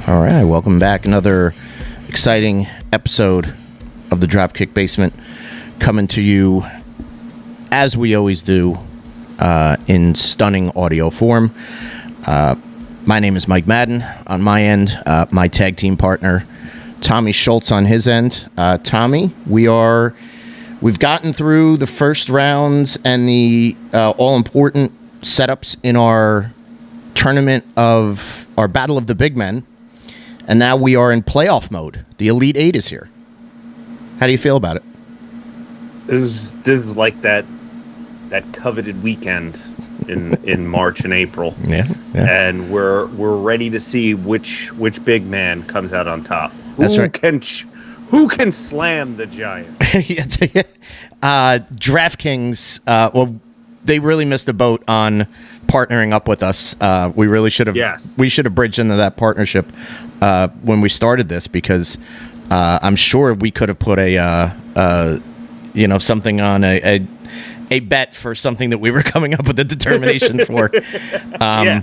All right, welcome back. Another exciting episode of the Dropkick Basement coming to you, as we always do, in stunning audio form. My name is Mike Madden. On my end, my tag team partner, Tommy Schultz, on his end. Tommy, we've gotten through the first rounds and the all-important setups in our tournament of our Battle of the Big Men. And now we are in playoff mode. The Elite Eight is here. How do you feel about it? This is like that coveted weekend in March and April. Yeah. And we're ready to see which big man comes out on top. That's right. Who can slam the giant? DraftKings. Well, they really missed the boat on partnering up with us. We really should have. Yes. We should have bridged into that partnership when we started this, because I'm sure we could have put something on a bet for something that we were coming up with a determination for. Yeah.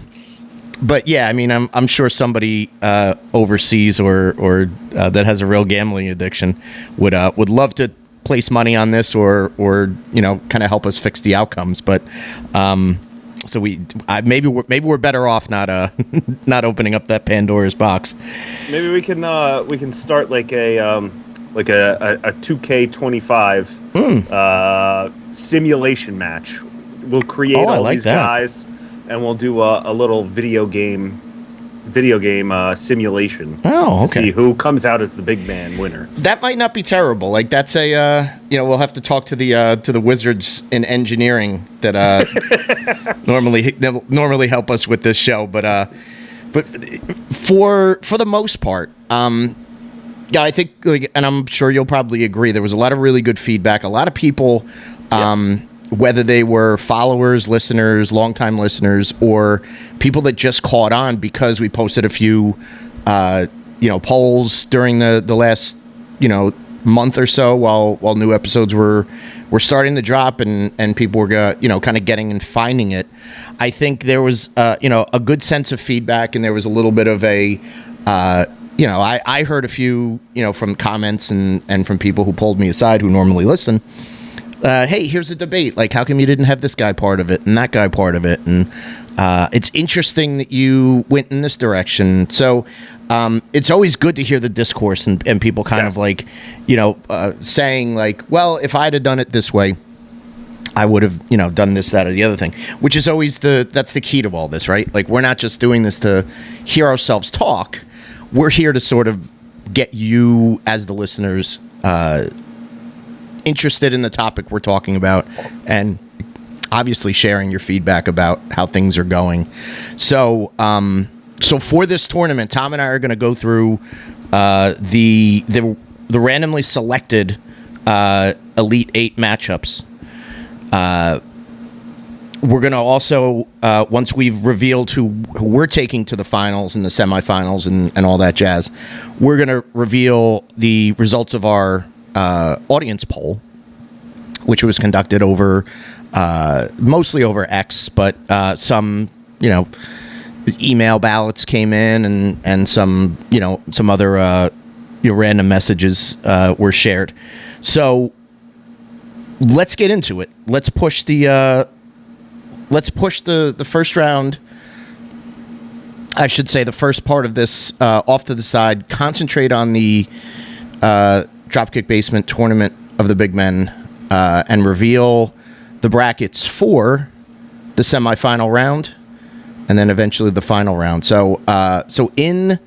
But yeah, I mean, I'm sure somebody overseas or that has a real gambling addiction would love to place money on this or kind of help us fix the outcomes. But so maybe we're better off not opening up that Pandora's box. Maybe we can start like a 2K25 simulation match. We'll create all these guys, and we'll do a little video game simulation. Oh, okay. To see who comes out as the big man winner. That might not be terrible. Like, that's we'll have to talk to the wizards in engineering that normally help us with this show. But for the most part, yeah, I think, and I'm sure you'll probably agree, there was a lot of really good feedback. A lot of people, whether they were followers, listeners, longtime listeners, or people that just caught on because we posted a few, polls during the last, month or so while new episodes were starting to drop and people were, kind of getting and finding it. I think there was, a good sense of feedback, and there was a little bit of a, I heard a few, from comments and from people who pulled me aside who normally listen. Hey, here's a debate. Like, how come you didn't have this guy part of it and that guy part of it? And it's interesting that you went in this direction. So it's always good to hear the discourse and people kind of like, saying like, well, if I'd have done it this way, I would have, done this, that, or the other thing, which is always that's the key to all this, right? Like, we're not just doing this to hear ourselves talk. We're here to sort of get you as the listeners interested in the topic we're talking about, and obviously sharing your feedback about how things are going. So for this tournament, Tom and I are going to go through the randomly selected Elite Eight matchups. We're going to also, once we've revealed who we're taking to the finals and the semifinals and all that jazz, we're going to reveal the results of our audience poll, which was conducted over mostly over X, but some email ballots came in and some other random messages were shared. So let's get into it. Let's push the first round. I should say the first part of this off to the side. Concentrate on the Dropkick Basement Tournament of the Big Men and reveal the brackets for the semifinal round and then eventually the final round. So in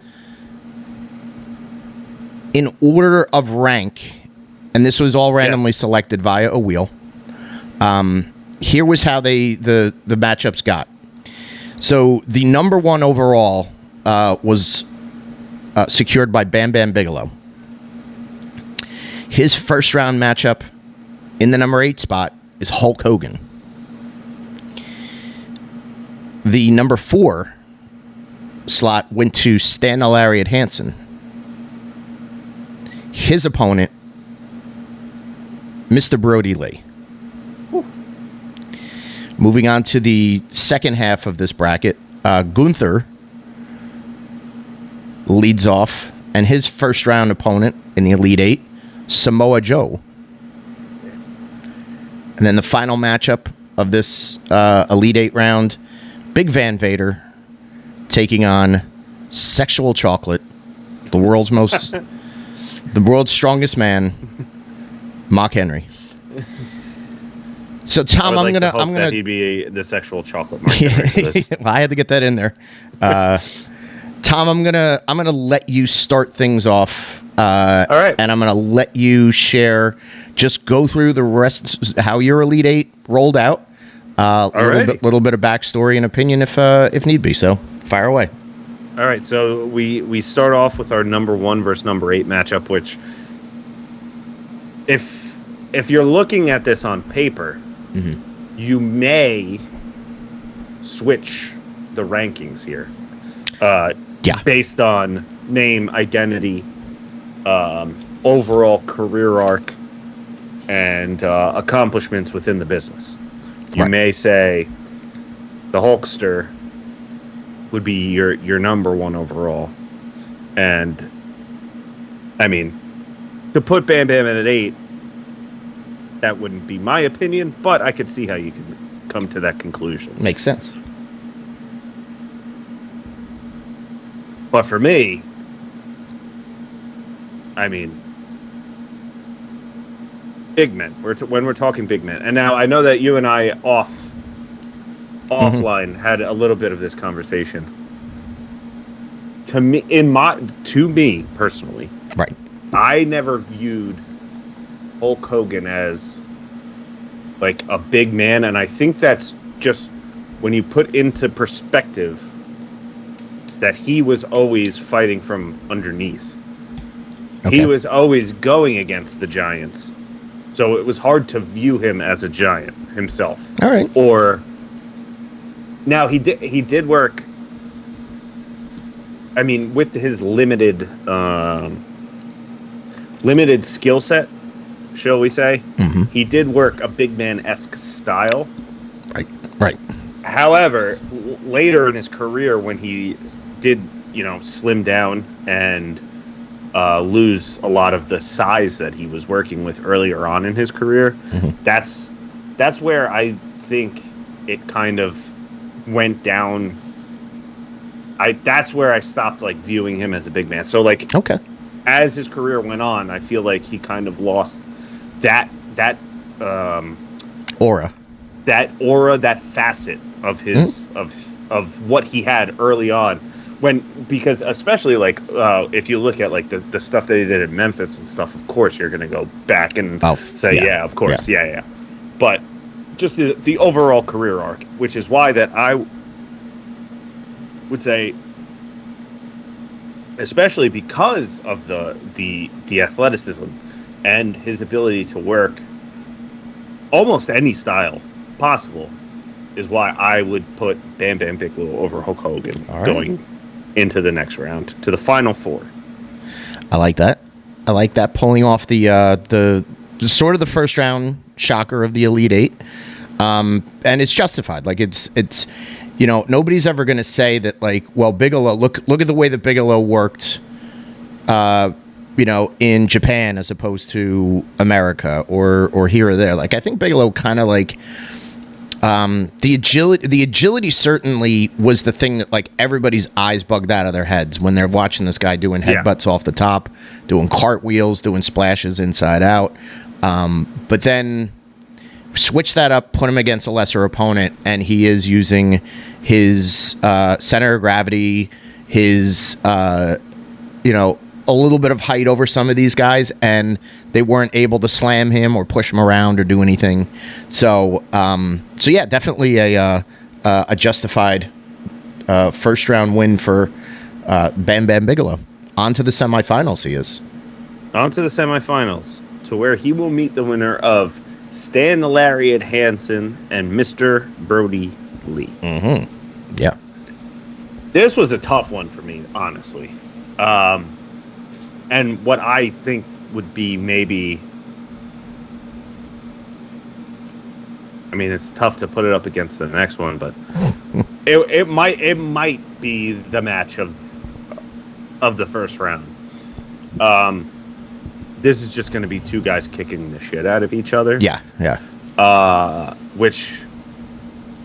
order of rank, and this was all randomly selected via a wheel. Here was how the matchups got. So the number one overall was secured by Bam Bam Bigelow. His first round matchup in the number 8 spot is Hulk Hogan. The number 4 slot went to Stan the Lariat Hansen. His opponent, Mr. Brody Lee. Moving on to the second half of this bracket, Gunther leads off, and his first round opponent in the Elite Eight, Samoa Joe. And then the final matchup of this Elite Eight round, Big Van Vader taking on Sexual Chocolate, the world's strongest man, Mark Henry. So Tom, I'm gonna that he'd be the Sexual Chocolate Mark Henry for this. Well, I had to get that in there. Tom, I'm gonna let you start things off. All right, and I'm gonna let you share. Just go through the rest, how your Elite Eight rolled out. Little bit of backstory and opinion if need be. So fire away. All right, so we start off with our number 1 versus number 8 matchup, which if you're looking at this on paper, you may switch the rankings here. Based on name, identity, overall career arc, and accomplishments within the business. You may say the Hulkster would be your number 1 overall. And, I mean, to put Bam Bam at an 8, that wouldn't be my opinion, but I could see how you could come to that conclusion. Makes sense. But for me, I mean, big men. When we're talking big men. And now I know that you and I offline had a little bit of this conversation. To me personally, right, I never viewed Hulk Hogan as like a big man, and I think that's just when you put into perspective that he was always fighting from underneath. Okay. He was always going against the giants. So it was hard to view him as a giant himself. All right. Or now he did work. I mean, with his limited skill set, shall we say, he did work a big man-esque style. Right. However, later in his career, when he did, slim down and lose a lot of the size that he was working with earlier on in his career, that's where I think it kind of went down. That's where I stopped viewing him as a big man. So okay, as his career went on, I feel like he kind of lost that aura, that facet of his of what he had early on. Because especially if you look at the stuff that he did in Memphis and stuff, of course you're going to go back and say, yeah, of course, yeah. But just the overall career arc, which is why that I would say, especially because of the athleticism and his ability to work almost any style possible, is why I would put Bam Bam Bigelow over Hulk Hogan going into the next round, to the final 4. I like that. Pulling off the sort of the first round shocker of the Elite Eight, and it's justified. It's nobody's ever going to say that Bigelow. Look at the way that Bigelow worked, in Japan as opposed to America or here or there. I think Bigelow kind of the agility certainly was the thing that everybody's eyes bugged out of their heads when they're watching this guy doing headbutts off the top, doing cartwheels, doing splashes inside out. But then switch that up, put him against a lesser opponent, and he is using his center of gravity, his a little bit of height over some of these guys, and they weren't able to slam him or push him around or do anything. So yeah, definitely a justified first round win for Bam Bam Bigelow. On to the semifinals he is. On to the semifinals, to where he will meet the winner of Stan the Lariat Hansen and Mr. Brody Lee. Yeah. This was a tough one for me, honestly. And what I think would be maybe... I mean, it's tough to put it up against the next one, but it might be the match of of the first round. This is just going to be two guys kicking the shit out of each other. Yeah. Which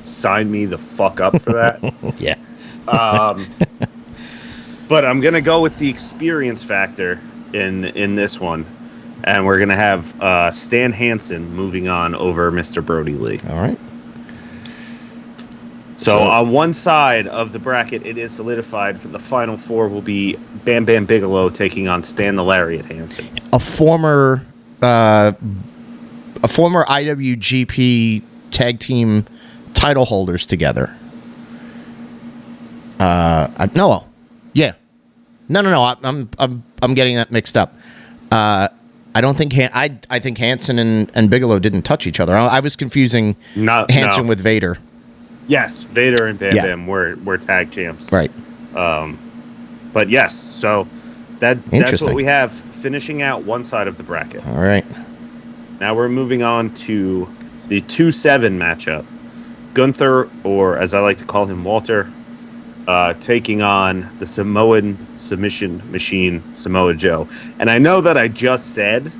sign me the fuck up for that. Yeah. But I'm going to go with the experience factor in this one. And we're going to have Stan Hansen moving on over Mr. Brody Lee. All right. So on one side of the bracket, it is solidified. For the final four will be Bam Bam Bigelow taking on Stan the Lariat Hansen. A former IWGP tag team title holders together. No. I'm getting that mixed up. I don't think I think Hansen and Bigelow didn't touch each other. I was confusing Hansen with Vader. Yes, Vader and Bam Bam were tag champs. Right. But yes, so that's what we have finishing out one side of the bracket. All right. Now we're moving on to the 2-7 matchup. Gunther, or as I like to call him, Walter, taking on the Samoan submission machine, Samoa Joe. And I know that I just said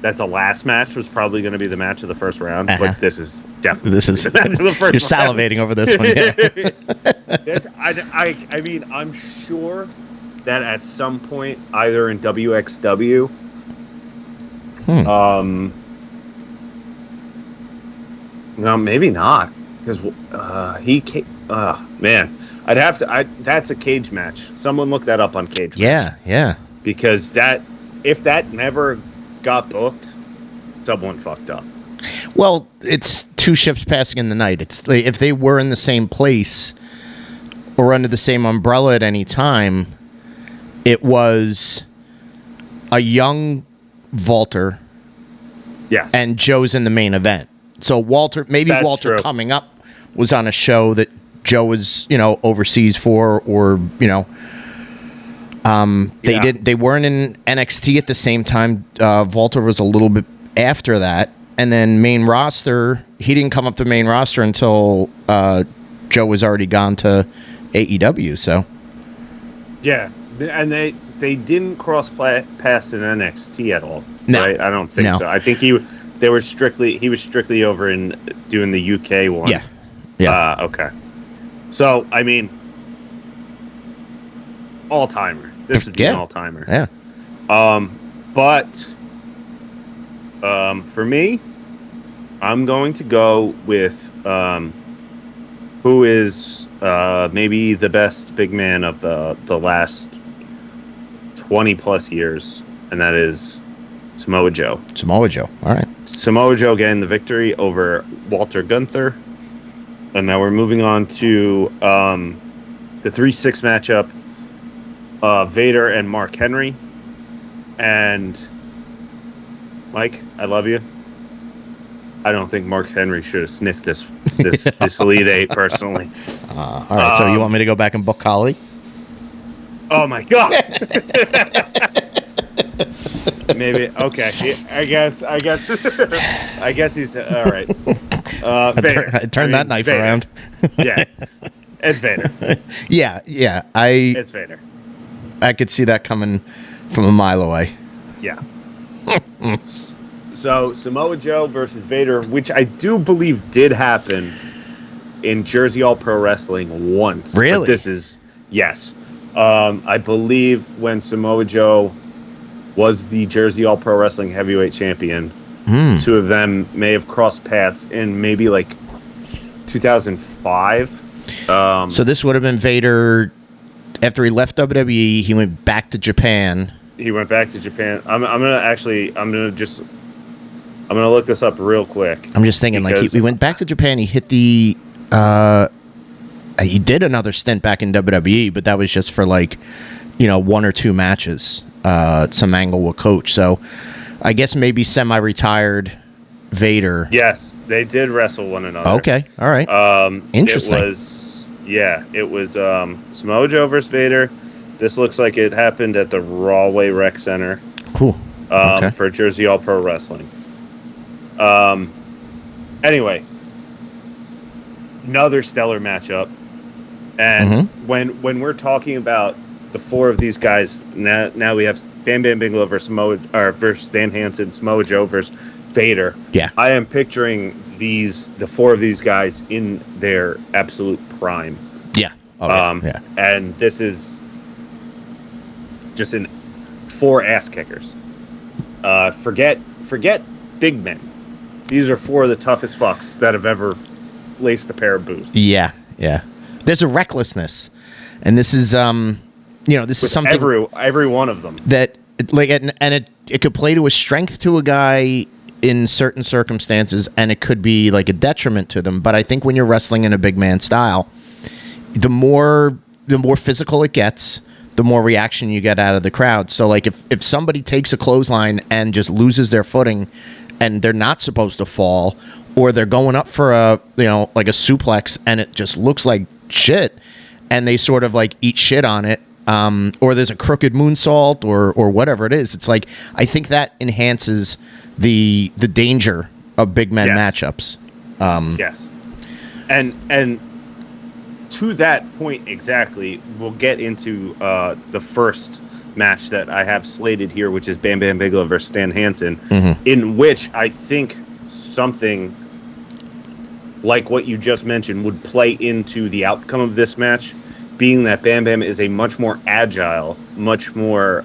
that the last match was probably going to be the match of the first round, but this is definitely the match of the first round. You're salivating over this one. Yeah. I mean, I'm sure that at some point, either in WXW, no, maybe not, because he came. Man, I'd have to. That's a cage match. Someone look that up on Cage Match. Yeah. Because if that never got booked, someone fucked up. Well, it's two ships passing in the night. It's if they were in the same place or under the same umbrella at any time, it was a young Walter. Yes. And Joe's in the main event. So Walter True. coming up was on a show that Joe was, overseas for, or, they weren't in NXT at the same time. Walter was a little bit after that. And then main roster, he didn't come up to main roster until Joe was already gone to AEW. So yeah, and they didn't cross paths in NXT at all. No. Right? I don't think so. I think he was strictly over in doing the UK one. Yeah. Okay. So I mean, all timer. This would be an all timer. Yeah. But for me, I'm going to go with who is maybe the best big man of the last 20 plus years, and that is Samoa Joe. Samoa Joe. All right. Samoa Joe getting the victory over Walter Gunther. And now we're moving on to the 3-6 matchup. Vader and Mark Henry. And Mike, I love you. I don't think Mark Henry should have sniffed this Elite Eight personally. All right, so you want me to go back and book Holly? Oh my God! Maybe okay. I guess he's all right. Turn that knife Vader. around. Yeah, it's Vader. Yeah. It's Vader. I could see that coming from a mile away. Yeah. So Samoa Joe versus Vader, which I do believe did happen in Jersey All Pro Wrestling once. Really? But this is yes. I believe when Samoa Joe was the Jersey All Pro Wrestling Heavyweight Champion, two of them may have crossed paths in maybe like 2005. So this would have been Vader after he left WWE. He went back to Japan. He went back to Japan. I'm gonna look this up real quick. I'm just thinking, like, he went back to Japan. He hit the, he did another stint back in WWE, but that was just for like, 1 or 2 matches, some angle with Coach. So I guess maybe semi-retired Vader. Yes, they did wrestle one another. Okay, all right. Interesting. It was Samoa Joe versus Vader. This looks like it happened at the Rawway Rec Center. Cool. Okay. For Jersey All Pro Wrestling. Anyway, another stellar matchup. And when we're talking about the four of these guys. Now we have Bam Bam Bigelow versus Stan Hansen, Samoa Joe versus Vader. Yeah. I am picturing the four of these guys in their absolute prime. Yeah. Oh, yeah. And this is just four ass kickers. Forget big men. These are four of the toughest fucks that have ever laced a pair of boots. Yeah. Yeah. There's a recklessness, and this is this is something every one of them that it could play to a strength to a guy in certain circumstances, and it could be like a detriment to them. But I think when you're wrestling in a big man style, the more physical it gets, the more reaction you get out of the crowd. So like if somebody takes a clothesline and just loses their footing and they're not supposed to fall, or they're going up for like a suplex and it just looks like shit and they sort of like eat shit on it, or there's a crooked moonsault or whatever it is, it's like I think that enhances the danger of big men matchups. Yes. And to that point exactly, we'll get into the first match that I have slated here, which is Bam Bam Bigelow versus Stan Hansen, in which I think something like what you just mentioned would play into the outcome of this match, being that Bam Bam is a much more agile, much more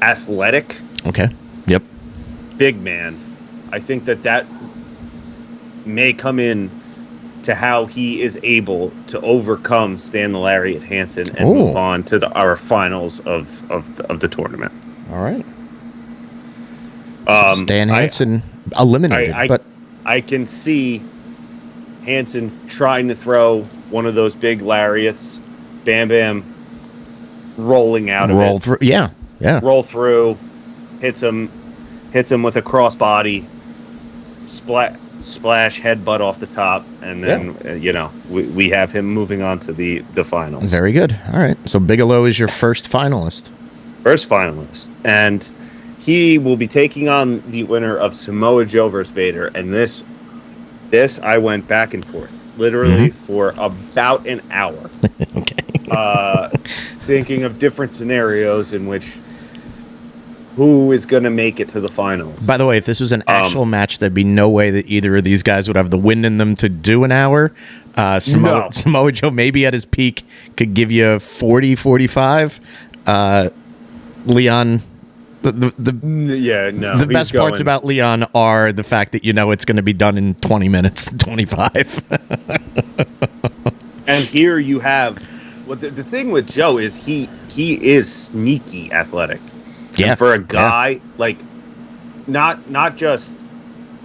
athletic. Okay. Yep. Big man. I think that may come in to how he is able to overcome Stan the Lariat Hansen and move on to our finals of the tournament. All right. Stan Hansen eliminated, but I can see Hansen trying to throw one of those big lariats, Bam Bam rolling out of it. Through, yeah. Roll through, hits him with a crossbody, splash headbutt off the top, and then we have him moving on to the finals. Very good. All right. So Bigelow is your first finalist. And he will be taking on the winner of Samoa Joe versus Vader. And this I went back and forth, literally for about an hour. Okay. Thinking of different scenarios in which who is going to make it to the finals. By the way, if this was an actual match, there'd be no way that either of these guys would have the wind in them to do an hour. Samoa Joe, maybe at his peak, could give you 40, 45. Leon... The best parts about Leon are the fact that it's going to be done in 20 minutes, 25. And here you have the thing with Joe is he is sneaky athletic. Yeah. And for a guy like not just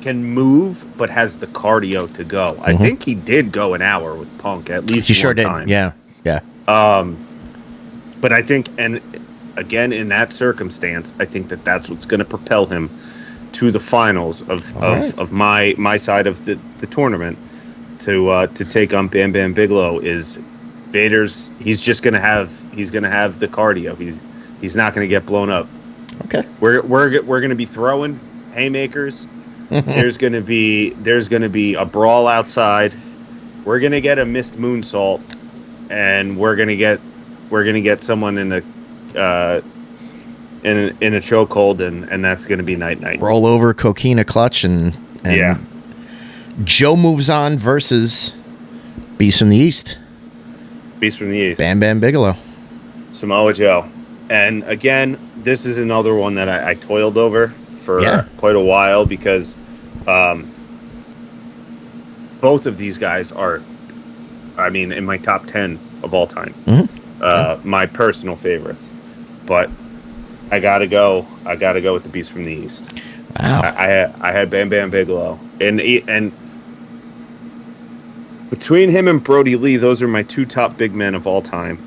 can move but has the cardio to go. I think he did go an hour with Punk at least. He sure did. Time. Yeah. But I think again, in that circumstance, I think that's what's going to propel him to the finals of my side of the tournament to take on Bam Bam Bigelow. Is Vader's? He's going to have the cardio. He's not going to get blown up. Okay. We're going to be throwing haymakers. There's going to be a brawl outside. We're going to get a missed moonsault, and we're going to get someone in a chokehold, and that's going to be night. Roll over, coquina clutch, and Joe moves on versus Beast from the East. Bam Bam Bigelow. Samoa Joe. And again, this is another one that I toiled over for quite a while because both of these guys are, in my top 10 of all time. My personal favorites. But I gotta go with the Beast from the East. Wow. I had Bam Bam Bigelow, and between him and Brody Lee, those are my two top big men of all time.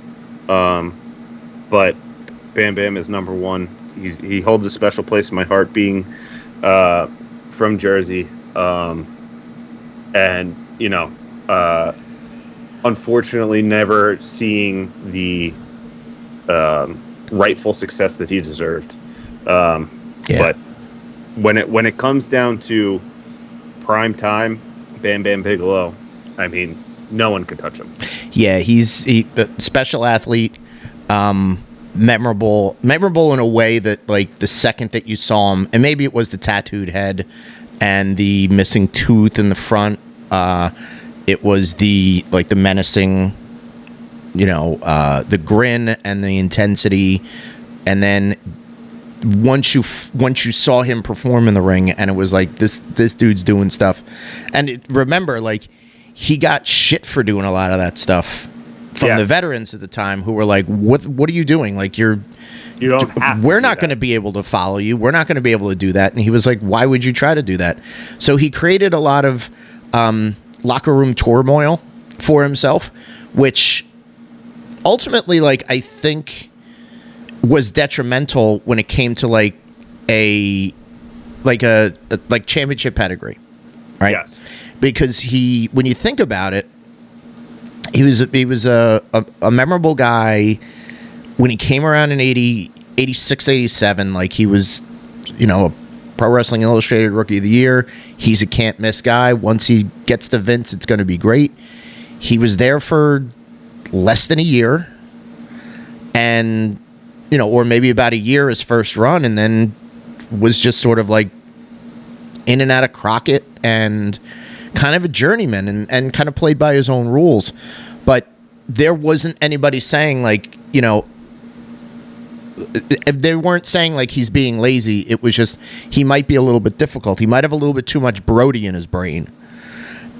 But Bam Bam is number one. He holds a special place in my heart, being from Jersey, and unfortunately, never seeing the rightful success that he deserved. But when it comes down to prime time, Bam Bam Bigelow, no one could touch him. Yeah, he's a special athlete, memorable in a way that, like, the second that you saw him, and maybe it was the tattooed head and the missing tooth in the front, it was the menacing, the grin and the intensity, and then once you saw him perform in the ring, and it was like, this dude's doing stuff, and remember, like, he got shit for doing a lot of that stuff from the veterans at the time, who were like, what are you doing? Like, you don't have to. We're not going to be able to follow you. We're not going to be able to do that. And he was like, why would you try to do that? So he created a lot of locker room turmoil for himself, which ultimately, like, I think was detrimental when it came to like a championship pedigree, right? Yes. Because when you think about it, he was a memorable guy when he came around in 86, 87. Like, he was, a Pro Wrestling Illustrated Rookie of the Year. He's a can't miss guy. Once he gets to Vince, it's going to be great. He was there for less than a year, and or maybe about a year his first run, and then was just sort of like in and out of Crockett and kind of a journeyman, and kind of played by his own rules. But there wasn't anybody saying, like, they weren't saying like he's being lazy. It was just, he might be a little bit difficult. He might have a little bit too much Brody in his brain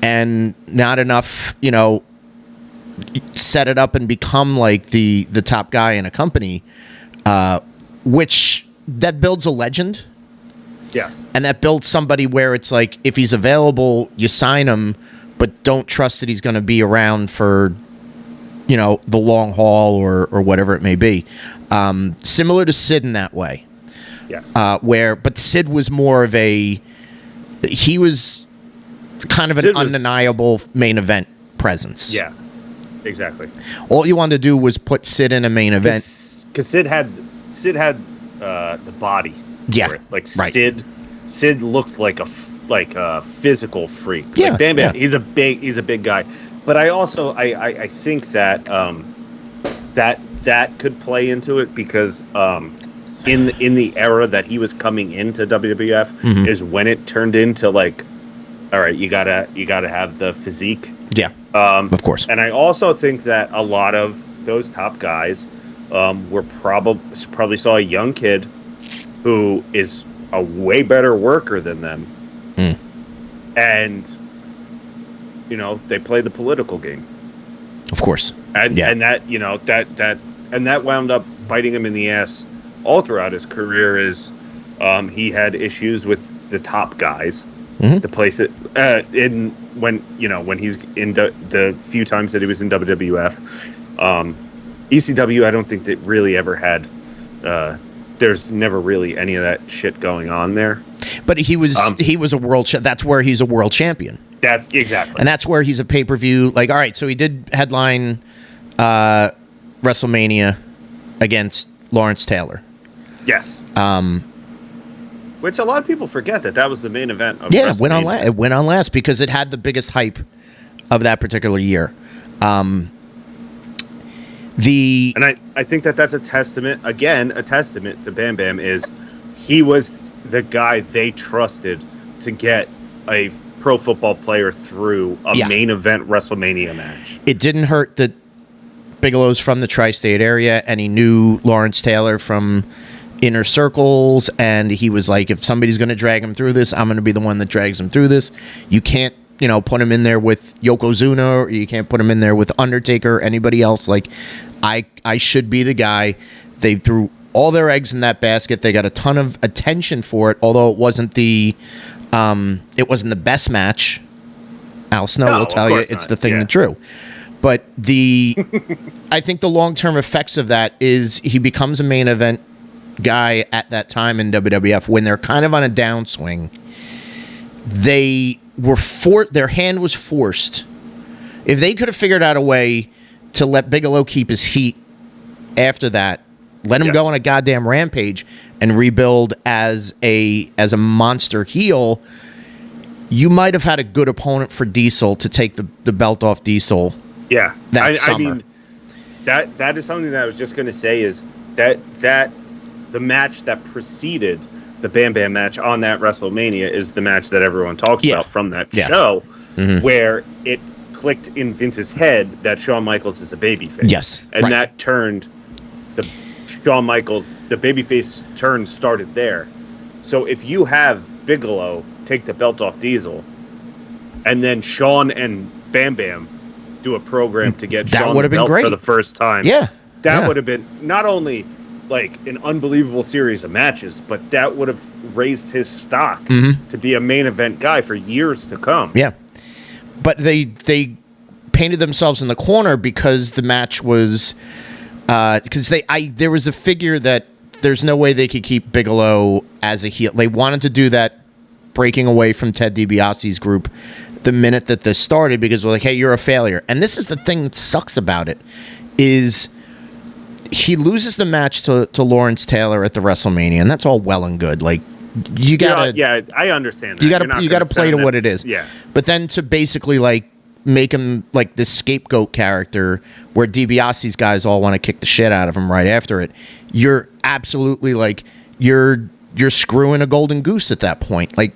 and not enough, set it up and become like the top guy in a company, which that builds a legend. Yes. And that builds somebody where it's like, if he's available, you sign him, but don't trust that he's going to be around for, the long haul or whatever it may be. Similar to Sid in that way. Yes. But Sid was more of he was kind of an undeniable main event presence. Yeah, exactly. All you wanted to do was put Sid in a main event. Because Sid had the body. Yeah, for it. Like, right. Sid looked like a physical freak. Yeah, like Bam Bam. Yeah. He's a big guy. But I also I think that that could play into it, because in the era that he was coming into WWF, mm-hmm. is when it turned into like, all right, you gotta have the physique. Yeah, of course. And I also think that a lot of those top guys were probably saw a young kid who is a way better worker than them. Mm. And, they play the political game. Of course. And that, that wound up biting him in the ass all throughout his career. Is he had issues with the top guys. Mm-hmm. The place when he's in the few times that he was in WWF. ECW, I don't think that really ever had, there's never really any of that shit going on there. But he was a world. That's where he's a world champion. That's exactly, and that's where he's a pay-per-view. Like, all right, so he did headline WrestleMania against Lawrence Taylor. Yes. Which a lot of people forget that was the main event of WrestleMania. It went on last because it had the biggest hype of that particular year. And I think that's a testament to Bam Bam. Is he was the guy they trusted to get a pro football player through a main event WrestleMania match. It didn't hurt that Bigelow's from the tri-state area, and he knew Lawrence Taylor from inner circles, and he was like, if somebody's going to drag him through this, I'm going to be the one that drags him through this. You can't, put him in there with Yokozuna, or you can't put him in there with Undertaker or anybody else. Like, I should be the guy. They threw all their eggs in that basket. They got a ton of attention for it, although it wasn't the best match. Al Snow will tell you it's the thing that drew. But I think the long-term effects of that is he becomes a main event guy at that time in WWF when they're kind of on a downswing. They were their hand was forced. If they could have figured out a way to let Bigelow keep his heat after that, let him go on a goddamn rampage and rebuild as a monster heel, you might have had a good opponent for Diesel to take the belt off Diesel. Yeah, that summer. I mean, that is something that I was just going to say is that the match that preceded the Bam Bam match on that WrestleMania is the match that everyone talks about from that show, where it clicked in Vince's head that Shawn Michaels is a babyface. Yes, and that turned the Shawn Michaels, the babyface turn started there. So if you have Bigelow take the belt off Diesel, and then Shawn and Bam Bam do a program to get Shawn the belt for the first time, that would have been not only like an unbelievable series of matches, but that would have raised his stock to be a main event guy for years to come. Yeah, but they painted themselves in the corner because the match was because there was a figure that there's no way they could keep Bigelow as a heel. They wanted to do that, breaking away from Ted DiBiase's group the minute that this started, because we're like, hey, you're a failure. And this is the thing that sucks about it, is he loses the match to Lawrence Taylor at the WrestleMania, and that's all well and good. Like, you gotta, I understand that. You gotta play to what it is. Yeah. But then to basically like make him like this scapegoat character where DiBiase's guys all want to kick the shit out of him right after it, you're absolutely like you're screwing a golden goose at that point. Like,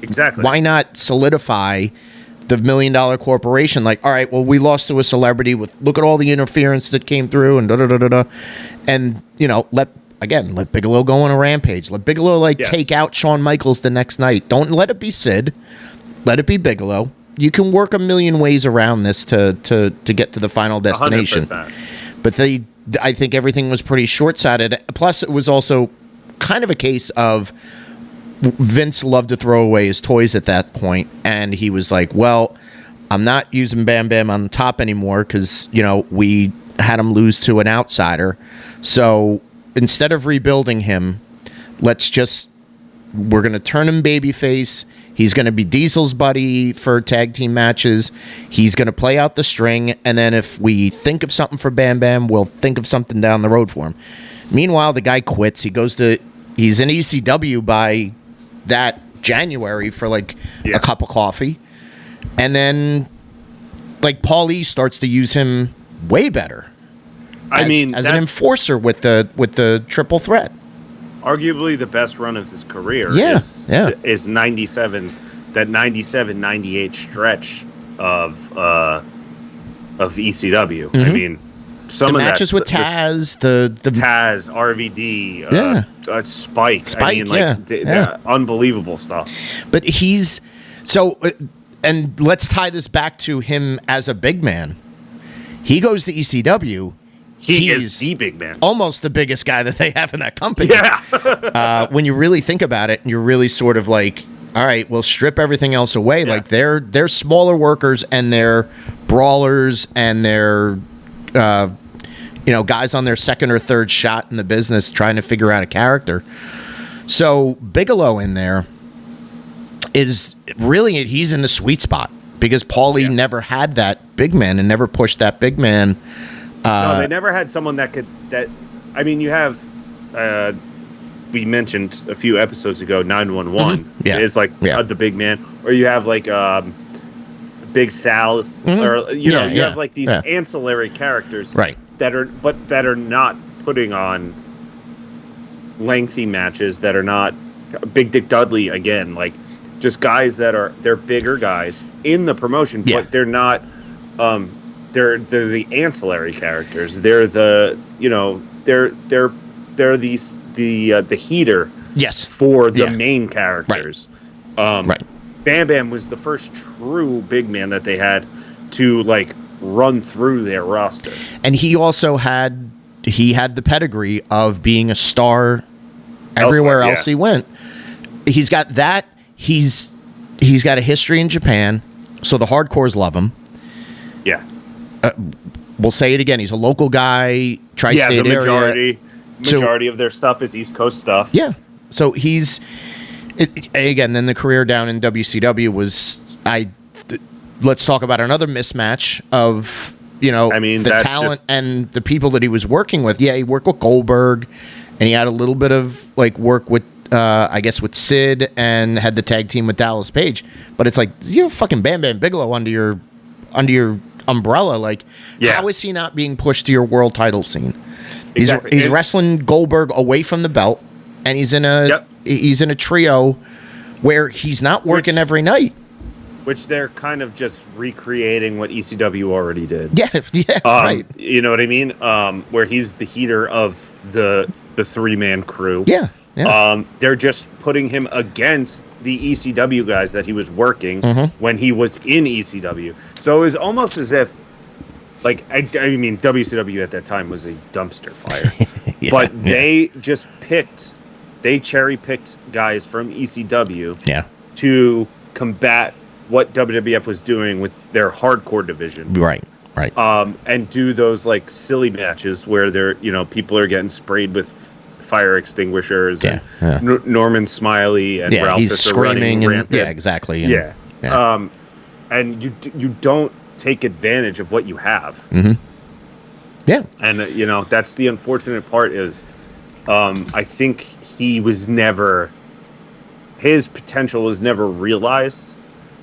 exactly. Why not solidify the $1 million corporation? Like, all right, well, we lost to a celebrity with, look at all the interference that came through and da-da-da-da-da. And, you know, let Bigelow go on a rampage. Let Bigelow, take out Shawn Michaels the next night. Don't let it be Sid. Let it be Bigelow. You can work a million ways around this to get to the final destination. 100%. But I think everything was pretty short-sighted. Plus, it was also kind of a case of Vince loved to throw away his toys at that point, and he was like, well, I'm not using Bam Bam on the top anymore because, you know, we had him lose to an outsider. So instead of rebuilding him, we're going to turn him babyface. He's going to be Diesel's buddy for tag team matches. He's going to play out the string, and then if we think of something for Bam Bam, we'll think of something down the road for him. Meanwhile, the guy quits. He's in ECW by that January for a cup of coffee. And then Paul E starts to use him way better. As an enforcer with the triple threat. Arguably the best run of his career is 97, that 97-98 stretch of ECW. Mm-hmm. I mean, some the of matches with Taz, the Taz, RVD, Spike. Unbelievable stuff. But he's so, and let's tie this back to him as a big man. He goes to ECW. He is the big man, almost the biggest guy that they have in that company. Yeah. When you really think about it, you're really sort of like, all right, we'll strip everything else away. Yeah. Like they're smaller workers and they're brawlers and they're guys on their second or third shot in the business trying to figure out a character. So Bigelow in there is really, he's in the sweet spot because Paulie never had that big man and never pushed that big man. No, they never had someone you have, we mentioned a few episodes ago, 911 is the big man, or you have Big Sal, or you have these ancillary characters, right? that are not putting on lengthy matches, that are not Big Dick Dudley again, just guys they're bigger guys in the promotion, but they're not. They're the ancillary characters. They're the they're the heater for the main characters. Right. Bam Bam was the first true big man that they had to run through their roster. And he also had the pedigree of being a star everywhere else he went. He's got that. He's got a history in Japan, so the hardcores love him. Yeah. We'll say it again. He's a local guy, tri-state area. Majority of their stuff is East Coast stuff. Yeah. So again, then the career down in WCW was, let's talk about another mismatch of, the talent and the people that he was working with. Yeah, he worked with Goldberg, and he had a little bit of work with I guess with Sid, and had the tag team with Dallas Page. But it's like, you have fucking Bam Bam Bigelow under your umbrella. Like, how is he not being pushed to your world title scene? Exactly. He's wrestling Goldberg away from the belt, and he's in a trio where he's not working every night. Which they're kind of just recreating what ECW already did. Yeah, right. You know what I mean? Where he's the heater of the 3-man crew. Yeah. They're just putting him against the ECW guys that he was working when he was in ECW. So it was almost as if, like, I mean, WCW at that time was a dumpster fire. They cherry-picked guys from ECW to combat what WWF was doing with their hardcore division. Right. And do those, like, silly matches where people are getting sprayed with fire extinguishers and Norman Smiley and Ralph he's screaming and rampant. Exactly. And you don't take advantage of what you have. And that's the unfortunate part is I think his potential was never realized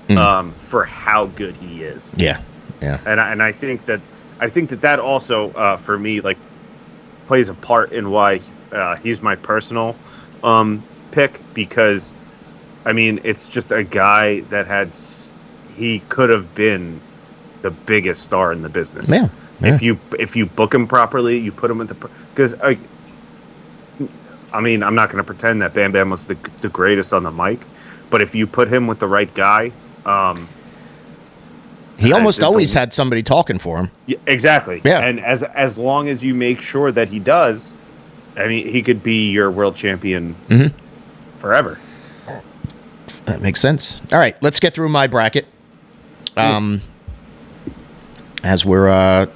for how good he is. And I think that also for me, like, plays a part in why he's my personal pick, because I mean, it's just a guy that he could have been the biggest star in the business. If you book him properly, you put him with because I mean, I'm not going to pretend that Bam Bam was the greatest on the mic, but if you put him with the right guy, he almost always had somebody talking for him. Yeah, exactly. Yeah. And as long as you make sure that he does, I mean, he could be your world champion forever. That makes sense. All right, let's get through my bracket. As we're,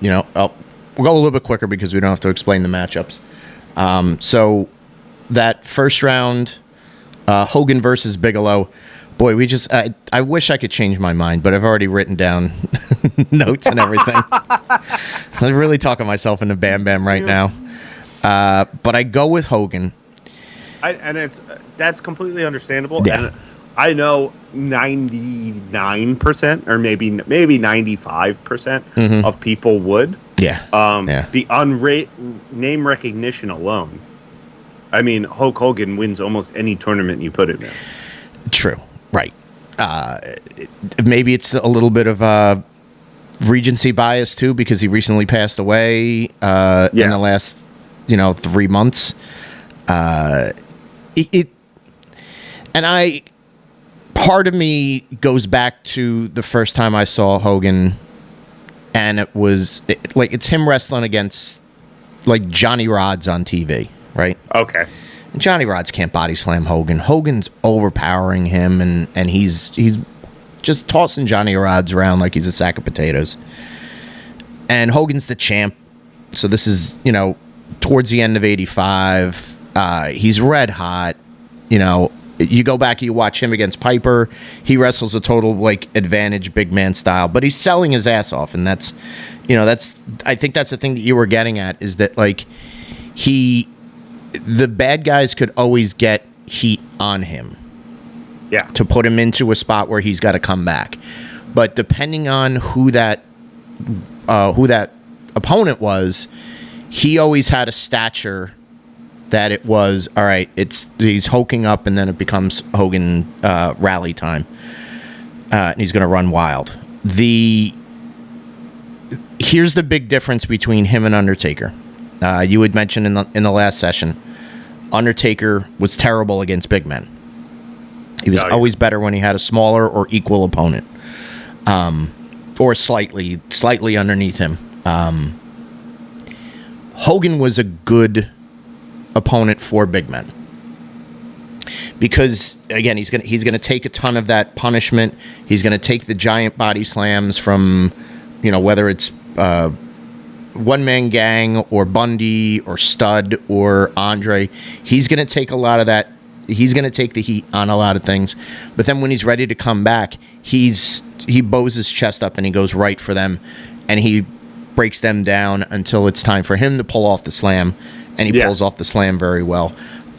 we'll go a little bit quicker because we don't have to explain the matchups. So that first round, Hogan versus Bigelow. Boy, I wish I could change my mind, but I've already written down notes and everything. I'm really talking myself into Bam Bam right now. But I go with Hogan. That's completely understandable. Yeah. And I know 99% or maybe 95% of people would. The name recognition alone. I mean, Hulk Hogan wins almost any tournament you put him in. True. Right. Maybe it's a little bit of recency bias too, because he recently passed away in the last 3 months. Part of me goes back to the first time I saw Hogan, and it's him wrestling against like Johnny Rods on TV, right? Okay. And Johnny Rods can't body slam Hogan. Hogan's overpowering him, and he's just tossing Johnny Rods around like he's a sack of potatoes. And Hogan's the champ, so this is towards the end of '85. He's red hot. You go back, you watch him against Piper. He wrestles a total advantage, big man style, but he's selling his ass off, and that's I think that's the thing that you were getting at, is that the bad guys could always get heat on him. Yeah. To put him into a spot where he's got to come back. But depending on who that opponent was, he always had a stature that it was, all right, he's hulking up, and then it becomes Hogan rally time. And he's going to run wild. Here's the big difference between him and Undertaker. You had mentioned in the last session, Undertaker was terrible against big men. He was always better when he had a smaller or equal opponent, or slightly underneath him. Hogan was a good opponent for big men, because again, he's gonna take a ton of that punishment. He's gonna take the giant body slams from, whether it's One Man Gang or Bundy or Stud or Andre. He's gonna take a lot of that. He's gonna take the heat on a lot of things, but then when he's ready to come back, he bows his chest up and he goes right for them, and he breaks them down until it's time for him to pull off the slam. And he pulls off the slam very well.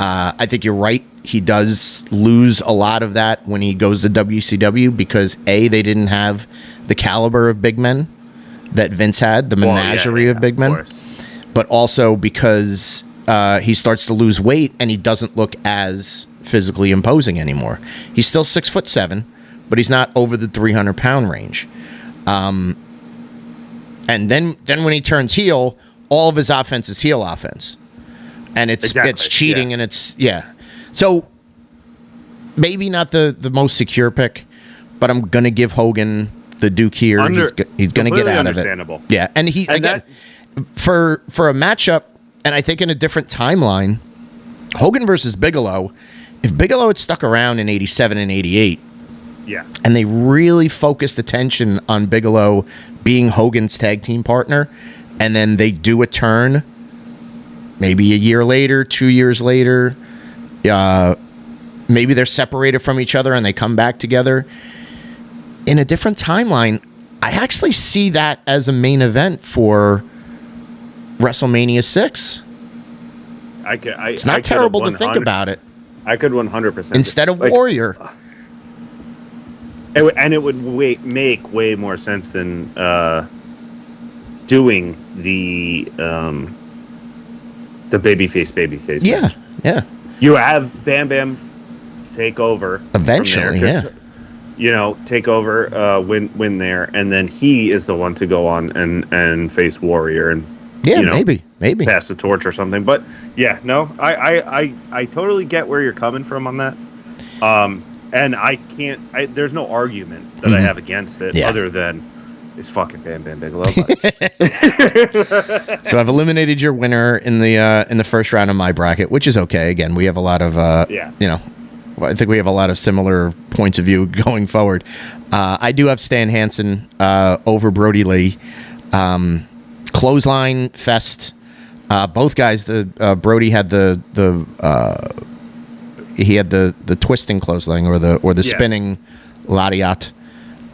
I think you're right. He does lose a lot of that when he goes to WCW because A, they didn't have the caliber of big men that Vince had, the menagerie of big men, but also because he starts to lose weight and he doesn't look as physically imposing anymore. He's still 6'7", but he's not over the 300-pound range. And then when he turns heel, all of his offense is heel offense. And it's cheating, and it's So maybe not the most secure pick, but I'm gonna give Hogan the Duke here. He's gonna get out of it. Yeah, and for a matchup, and I think in a different timeline, Hogan versus Bigelow. If Bigelow had stuck around in '87 and '88, and they really focused attention on Bigelow being Hogan's tag team partner, and then they do a turn. Maybe a year later, 2 years later, maybe they're separated from each other and they come back together. In a different timeline, I actually see that as a main event for WrestleMania 6. It's not terrible to think about it. I could 100%. Instead of Warrior. And it would make way more sense than doing the babyface match. Yeah. You have Bam Bam take over eventually, take over, win there, and then he is the one to go on and face Warrior and maybe pass the torch or something. But I totally get where you're coming from on that. And there's no argument that I have against it other than it's fucking Bam Bam Bigelow. So I've eliminated your winner in the first round of my bracket, which is okay. Again, we have a lot of I think we have a lot of similar points of view going forward. I do have Stan Hansen over Brody Lee. Clothesline fest. Both guys. Brody had the twisting clothesline or the spinning lariat.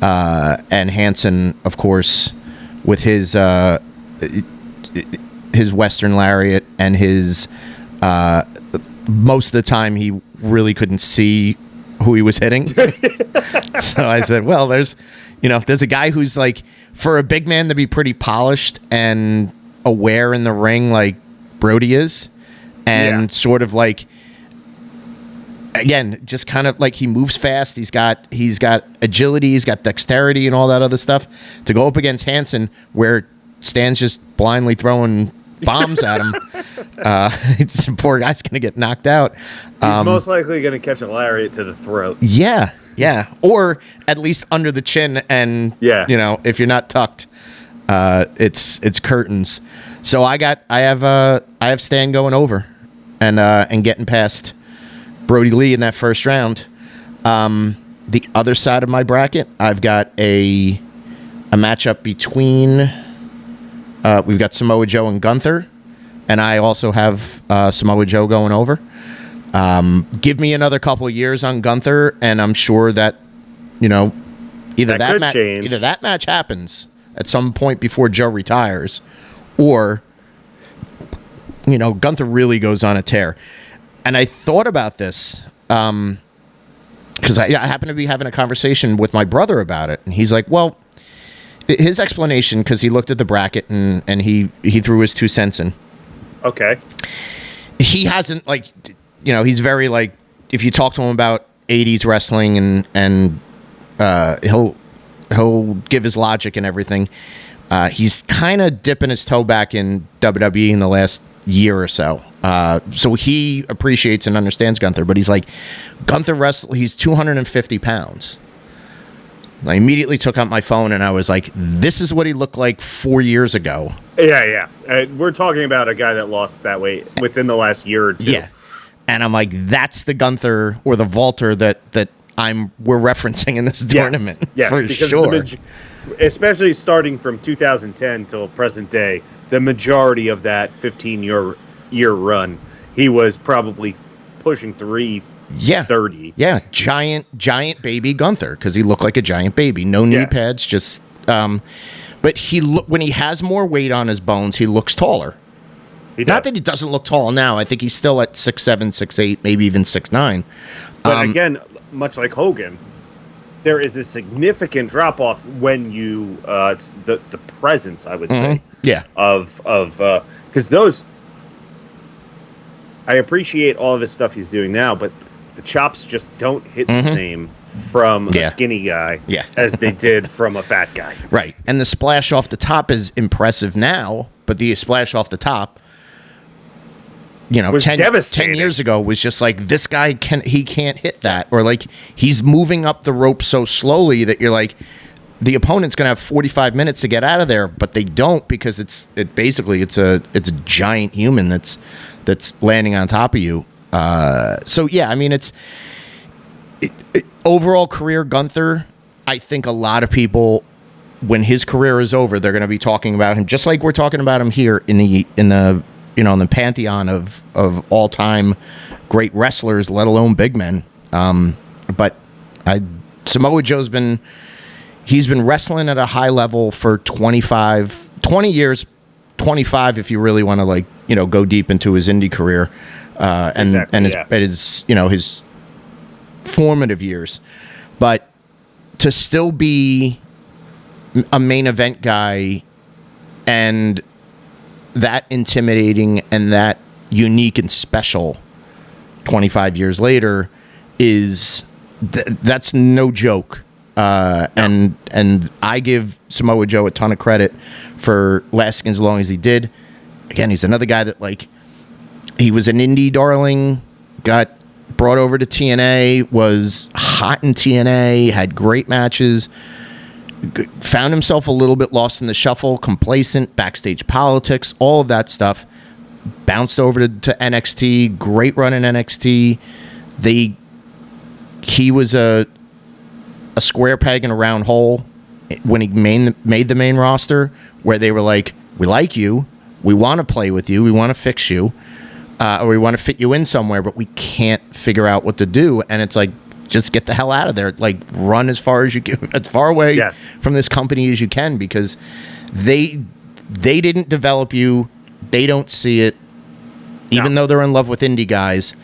And Hansen, of course, with his Western lariat and his most of the time he really couldn't see who he was hitting. So I said, well, there's a guy who's like, for a big man to be pretty polished and aware in the ring like Brody is, and sort of like, again, just kind of like he moves fast. He's got agility. He's got dexterity and all that other stuff. To go up against Hansen, where Stan's just blindly throwing bombs at him, the poor guy's going to get knocked out. He's most likely going to catch a lariat to the throat. Yeah, or at least under the chin. And if you're not tucked, it's curtains. So I have Stan going over and getting past Brody Lee in that first round. The other side of my bracket, I've got a matchup between we've got Samoa Joe and Gunther, and I also have Samoa Joe going over. Give me another couple of years on Gunther, and I'm sure that either that match happens at some point before Joe retires, or Gunther really goes on a tear. And I thought about this because I happened to be having a conversation with my brother about it. And he's like, well, his explanation, because he looked at the bracket and he threw his 2 cents in. Okay. He hasn't, he's very, if you talk to him about 80s wrestling and he'll give his logic and everything. He's kind of dipping his toe back in WWE in the last year or so. So he appreciates and understands Gunther, but he's like, Gunther he's 250 pounds. I immediately took out my phone and I was like, this is what he looked like 4 years ago. Yeah. We're talking about a guy that lost that weight within the last year or two. Yeah. And I'm like, that's the Gunther or the Walter that we're referencing in this tournament. Yes, for sure. Especially starting from 2010 till present day, the majority of that 15-year run, he was probably pushing 330. Yeah, giant baby Gunther, because he looked like a giant baby. No knee pads, just. But when he has more weight on his bones, he looks taller. He Not does. that he doesn't look tall now. I think he's still at 6'7", 6'8", maybe even 6'9". But again, much like Hogan, there is a significant drop off when you the presence, I would say, of because those. I appreciate all of his stuff he's doing now, but the chops just don't hit the same from a skinny guy as they did from a fat guy. Right. And the splash off the top is impressive now, but the splash off the top, was 10 years ago was just like, this guy can't hit that. Or like, he's moving up the rope so slowly that you're like, the opponent's going to have 45 minutes to get out of there, but they don't, because it's a giant human that's landing on top of you. So yeah, I mean, overall career Gunther, I think a lot of people, when his career is over, they're going to be talking about him just like we're talking about him here in the in the pantheon of all time great wrestlers, let alone big men. But Samoa Joe's been wrestling at a high level for 20 years, 25 if you really want to go deep into his indie career, his formative years. But to still be a main event guy and that intimidating and that unique and special 25 years later is that's no joke. And I give Samoa Joe a ton of credit for lasting as long as he did. Again, he's another guy that he was an indie darling, got brought over to TNA, was hot in TNA, had great matches, found himself a little bit lost in the shuffle, complacent, backstage politics, all of that stuff. Bounced over to NXT, great run in NXT. He was a square peg in a round hole when he made the main roster, where they were like, we like you, we want to play with you, we want to fix you, or we want to fit you in somewhere, but we can't figure out what to do. And it's like, just get the hell out of there. Run as far as you can, as far away from this company as you can, because they didn't develop you. They don't see it. Even though they're in love with indie guys,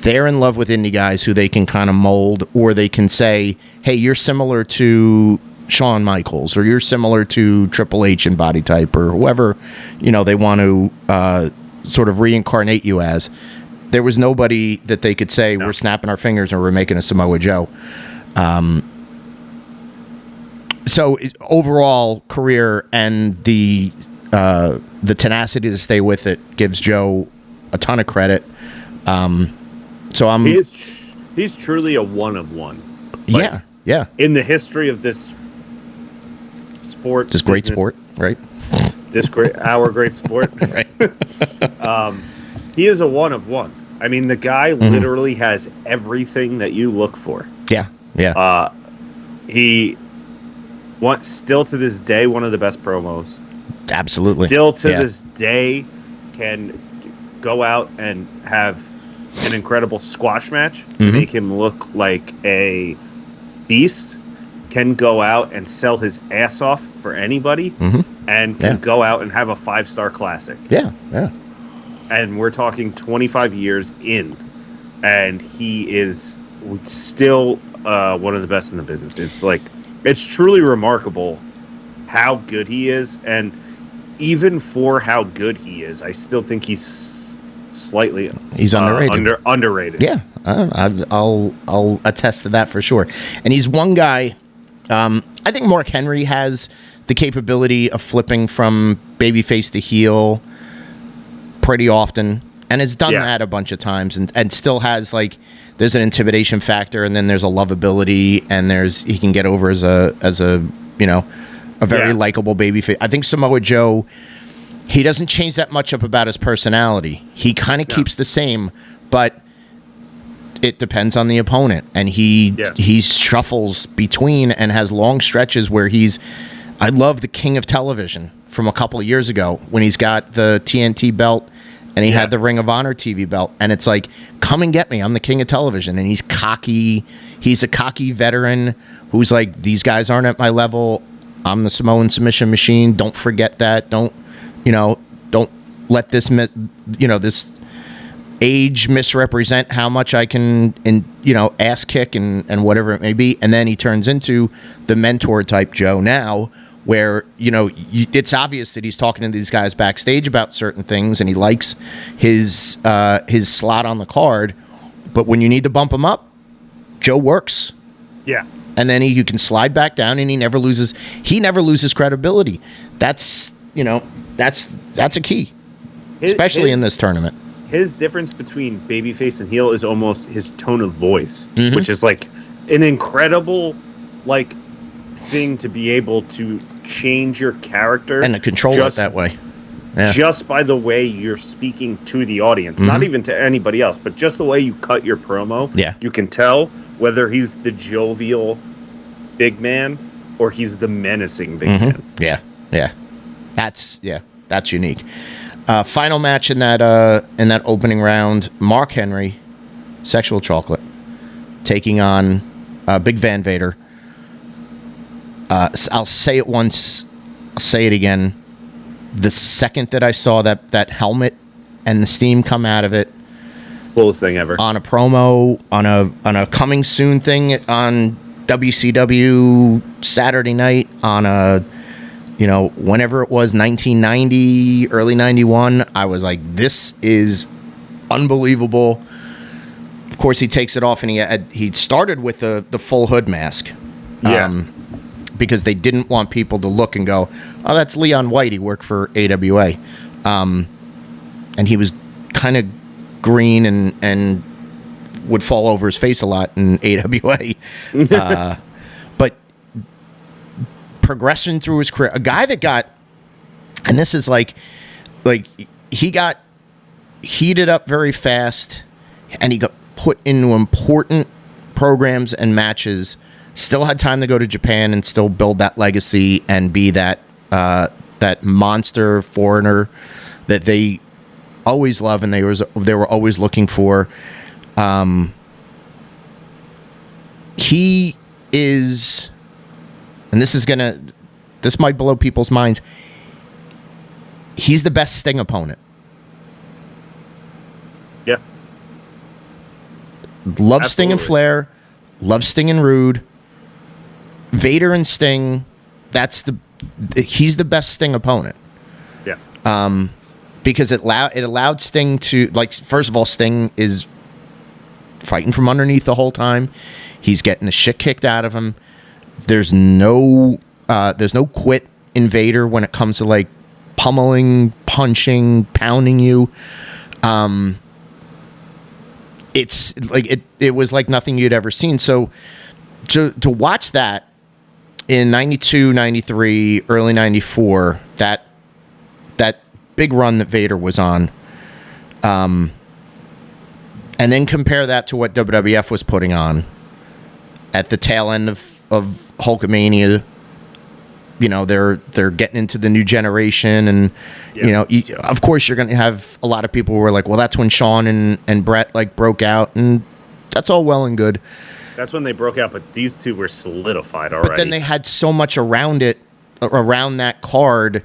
they're in love with indie guys who they can kind of mold, or they can say, hey, you're similar to Shawn Michaels, or you're similar to Triple H in body type, or whoever, they want to sort of reincarnate you as. There was nobody that they could say, we're snapping our fingers and we're making a Samoa Joe. So overall career and the tenacity to stay with it gives Joe a ton of credit. He's truly a one of one. Yeah. In the history of this sport, this great sport, right? Our great sport, right? He is a one of one. I mean, the guy literally has everything that you look for. Yeah. He still to this day one of the best promos. Absolutely. Still to this day can go out and have an incredible squash match to make him look like a beast. Can go out and sell his ass off for anybody, and can go out and have a 5-star classic. Yeah. And we're talking 25 years in, and he is still one of the best in the business. It's truly remarkable how good he is, and even for how good he is, I still think he's slightly underrated. Underrated. Yeah, I'll attest to that for sure. And he's one guy. I think Mark Henry has the capability of flipping from babyface to heel pretty often, and has done that a bunch of times, and still has there's an intimidation factor, and then there's a lovability, and he can get over as a very likable babyface. I think Samoa Joe, he doesn't change that much up about his personality. He kind of keeps the same, but it depends on the opponent, and he shuffles between and has long stretches where I love the King of Television from a couple of years ago when he's got the TNT belt and he had the Ring of Honor TV belt, and it's like, come and get me, I'm the King of Television. And he's cocky. He's a cocky veteran who's like, these guys aren't at my level. I'm the Samoan submission machine. Don't forget that. Don't let this this age misrepresent how much I can, ass kick and whatever it may be. And then he turns into the mentor type Joe now, where, it's obvious that he's talking to these guys backstage about certain things and he likes his slot on the card. But when you need to bump him up, Joe works. Yeah. And then you can slide back down and he never loses credibility. That's a key, especially in this tournament. His difference between babyface and heel is almost his tone of voice, Mm-hmm. which is like an incredible thing to be able to change your character And to control it that way. Yeah. Just by the way you're speaking to the audience, not even to anybody else, but just the way you cut your promo. Yeah. You can tell whether he's the jovial big man or he's the menacing big man. Yeah. Yeah. That's unique. Final match in that opening round, Mark Henry, Sexual Chocolate, taking on Big Van Vader. I'll say it once, I'll say it again. The second that I saw that helmet and the steam come out of it, Coolest thing ever. on a promo, on a coming soon thing on WCW Saturday night, on a whenever it was, 1990, early 91, I was like, this is unbelievable. Of course, he takes it off, and he started with the full hood mask. Yeah. Because they didn't want people to look and go, oh, that's Leon White. He worked for AWA. And he was kind of green and would fall over his face a lot in AWA. But progression through his career, a guy that got, and this is like he got heated up very fast, and he got put into important programs and matches, still had time to go to Japan and still build that legacy and be that monster foreigner that they always love and they were always looking for. He is, and this might blow people's minds, he's the best Sting opponent. Yeah. Love Sting and Flair, love Sting and Rude. Vader and Sting, he's the best Sting opponent. Yeah. Because it allowed Sting to, first of all, Sting is fighting from underneath the whole time. He's getting the shit kicked out of him. There's no quit in Vader when it comes to pummeling, punching, pounding you. It's it was like nothing you'd ever seen. So to watch that in 92, 93, early 94, that big run that Vader was on, and then compare that to what WWF was putting on at the tail end of Hulkamania. They're getting into the new generation, and of course you're going to have a lot of people who are like, well, that's when Shawn and Brett broke out, and that's all well and good. That's when they broke out, but these two were solidified already. But then they had so much around that card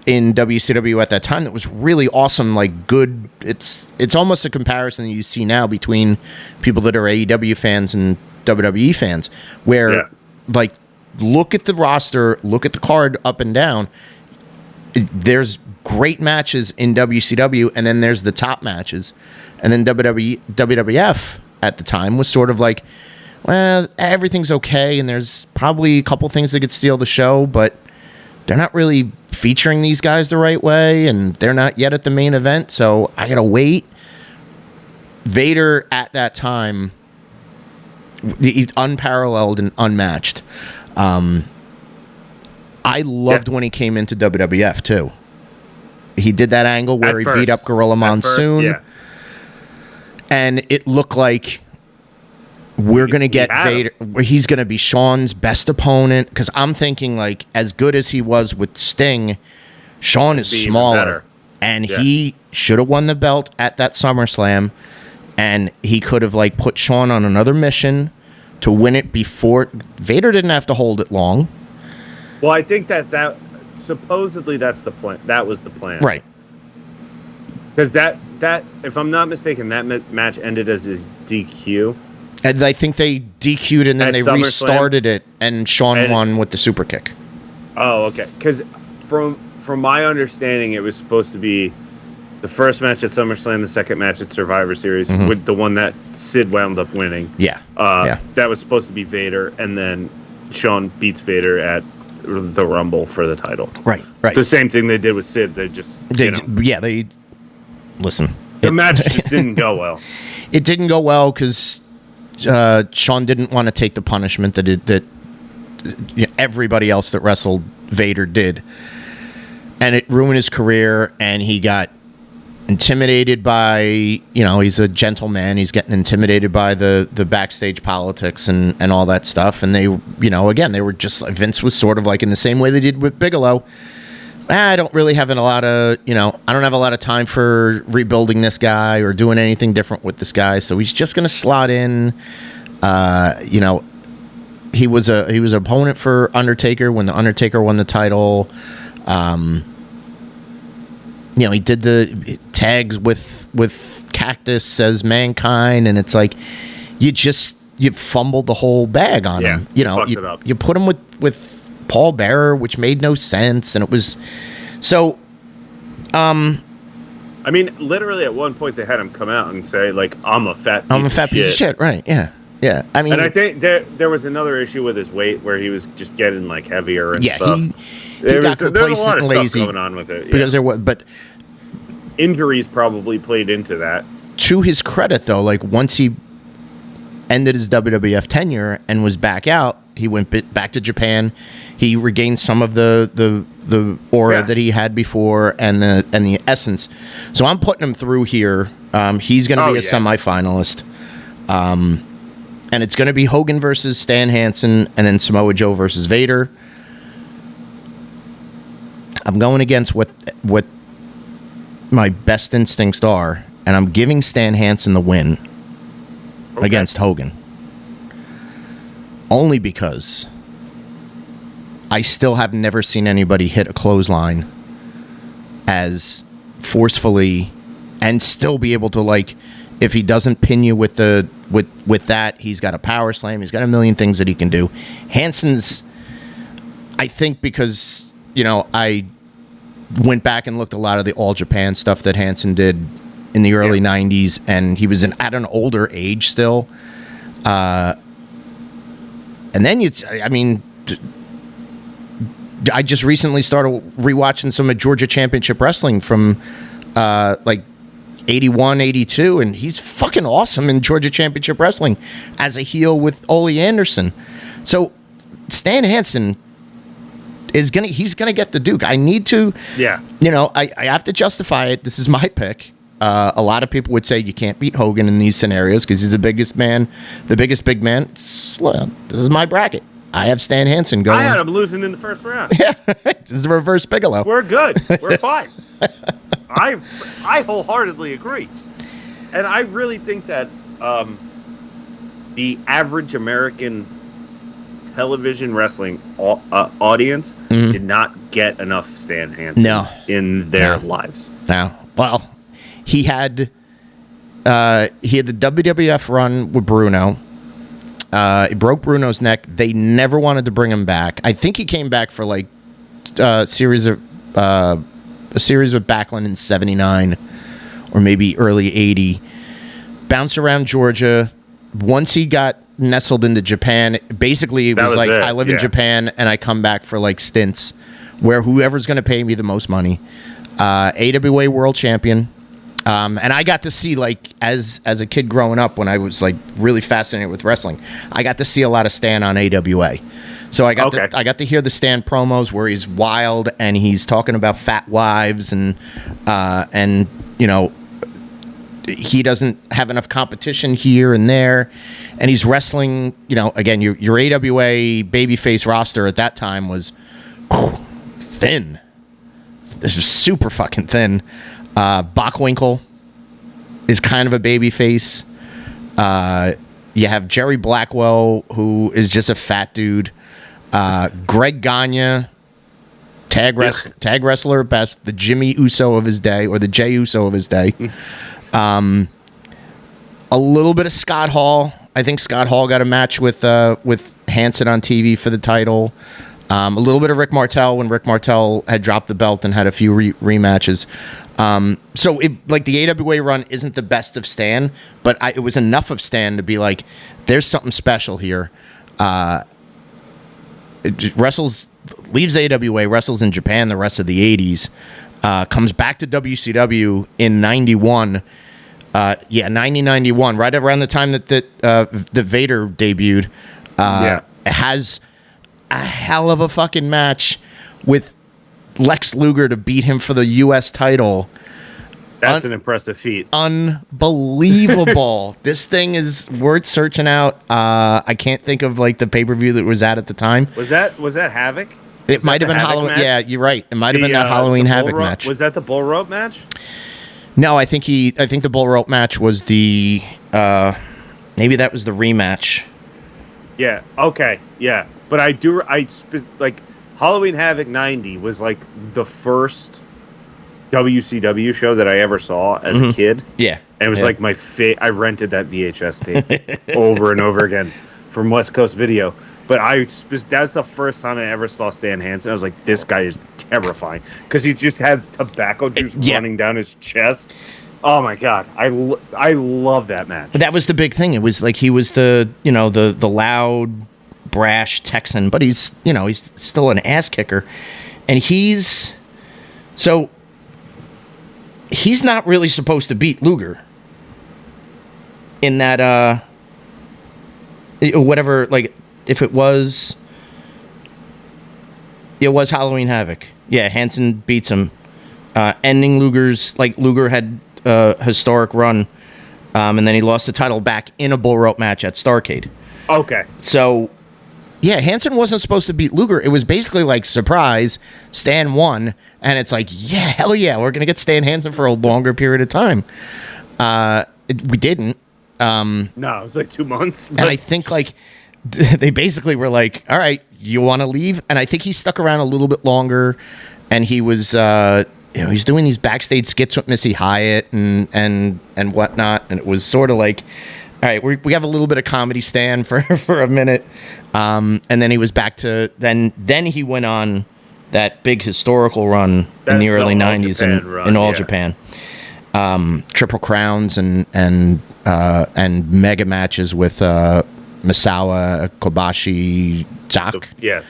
in WCW at that time that was really awesome, good. It's almost a comparison that you see now between people that are AEW fans and WWE fans, where look at the roster, look at the card up and down. There's great matches in WCW, and then there's the top matches, and then WWF at the time was sort of like, well, everything's okay, and there's probably a couple things that could steal the show, but they're not really featuring these guys the right way, and they're not yet at the main event, so I gotta wait. Vader at that time, he's unparalleled and unmatched. I loved when he came into WWF too. He did that angle where he beat up Gorilla Monsoon, and it looked like we're going to get Vader. He's going to be Shawn's best opponent, because I'm thinking as good as he was with Sting, Shawn is smaller, and he should have won the belt at that SummerSlam, and he could have put Shawn on another mission to win it before. Vader didn't have to hold it long. Well, I think that supposedly that's the plan. That was the plan. Right. Because that if I'm not mistaken, that match ended as a DQ. And I think they DQ'd and then At they SummerSlam? restarted it, and Shawn won with the super kick. Oh, okay. Because from my understanding, it was supposed to be the first match at SummerSlam, the second match at Survivor Series, with the one that Sid wound up winning. Yeah. That was supposed to be Vader, and then Shawn beats Vader at the Rumble for the title. Right. The same thing they did with Sid. They listen. The match just didn't go well. It didn't go well because Shawn didn't want to take the punishment that everybody else that wrestled Vader did, and it ruined his career. And he got intimidated by, he's a gentleman. He's getting intimidated by the backstage politics and all that stuff. And they, again, they were just like, Vince was sort of like in the same way they did with Bigelow. I don't really have I don't have a lot of time for rebuilding this guy or doing anything different with this guy. So he's just going to slot in. He was an opponent for Undertaker when the Undertaker won the title. He did the tags with Cactus as Mankind, and it's like you fumbled the whole bag on him. You put him with Paul Bearer, which made no sense, and it was so. I mean, literally at one point they had him come out and say, like, "I'm a fat piece of shit." Right? Yeah. I mean, and I think there was another issue with his weight where he was just getting like heavier and stuff. He got complacent and lazy going on with it because there was, but injuries probably played into that. To his credit, though, like once he ended his WWF tenure and was back out, he went back to Japan. He regained some of the aura that he had before and the essence. So I'm putting him through here. He's going to be a semifinalist. And it's going to be Hogan versus Stan Hansen and then Samoa Joe versus Vader. I'm going against what my best instincts are, and I'm giving Stan Hansen the win against Hogan. Only because I still have never seen anybody hit a clothesline as forcefully and still be able to, like, if he doesn't pin you with that, he's got a power slam. He's got a million things that he can do. Hansen's, I think, because I went back and looked a lot of the All Japan stuff that Hansen did in the early 90s, and he was at an older age still. And then I just recently started rewatching some of Georgia Championship Wrestling from like 81, 82, and he's fucking awesome in Georgia Championship Wrestling as a heel with Ole Anderson. So Stan Hansen he's gonna get the Duke. I need to, I have to justify it. This is my pick. A lot of people would say you can't beat Hogan in these scenarios because he's the biggest big man. This is my bracket. I have Stan Hansen going. I had him losing in the first round. Yeah, this is a reverse Bigelow. We're good. We're fine. I wholeheartedly agree, and I really think that the average American television wrestling audience did not get enough Stan Hansen in their lives. No. Well, he had the WWF run with Bruno. He broke Bruno's neck. They never wanted to bring him back. I think he came back for like a series with Backlund in 79 or maybe early 80. Bounced around Georgia. Once he got nestled into Japan, basically it was like, I live in Japan and I come back for like stints where whoever's going to pay me the most money. AWA World Champion. And I got to see, like, as a kid growing up when I was like really fascinated with wrestling, I got to see a lot of Stan on AWA. So I got to hear the Stan promos where he's wild and he's talking about fat wives and he doesn't have enough competition here and there, and he's wrestling. Again, your AWA babyface roster at that time was thin. This was super fucking thin. Bockwinkel is kind of a babyface. You have Jerry Blackwell, who is just a fat dude. Greg Gagne Tag wrestler at best, the Jimmy Uso of his day, or the Jey Uso of his day. A little bit of Scott Hall. I think Scott Hall got a match with Hanson on TV for the title. A little bit of Rick Martel when Rick Martel had dropped the belt and had a few rematches. So the AWA run isn't the best of Stan, but it was enough of Stan to be like, there's something special here. Leaves AWA, wrestles in Japan the rest of the 80s, comes back to WCW in 91. 91, right around the time that the Vader debuted. Has a hell of a fucking match with Lex Luger to beat him for the U.S. title. That's an impressive feat. Unbelievable. This thing is worth searching out. I can't think of the pay-per-view that was at the time. Was that Havoc? It might have been Halloween. Match? Yeah, you're right. It might have been that Halloween Havoc match. Was that the bull rope match? No, I think the bull rope match was the maybe that was the rematch. Yeah. Okay. Yeah. But Halloween Havoc 90 was the first WCW show that I ever saw as a kid. Yeah. And it was my I rented that VHS tape over and over again from West Coast Video. But that's the first time I ever saw Stan Hansen. I was like, this guy is terrifying. Because he just had tobacco juice running down his chest. Oh, my God. I love that match. But that was the big thing. It was he was the loud, brash Texan. But he's still an ass kicker. And he's not really supposed to beat Luger. In that, whatever, if it was Halloween Havoc. Yeah, Hansen beats him, ending Luger's. Luger had a historic run, and then he lost the title back in a bull rope match at Starrcade. Okay. So, yeah, Hansen wasn't supposed to beat Luger. It was basically surprise. Stan won, and it's yeah, hell yeah, we're gonna get Stan Hansen for a longer period of time. We didn't. No, it was 2 months. And I think they basically were all right, you want to leave? And I think he stuck around a little bit longer, and he was he's doing these backstage skits with Missy Hyatt and whatnot, and it was sort of all right, we have a little bit of comedy Stan for a minute, and then he was back to then he went on that big historical run in the early 90s in All Japan. Triple Crowns and mega matches with Misawa, Kobashi, Zack. Yeah.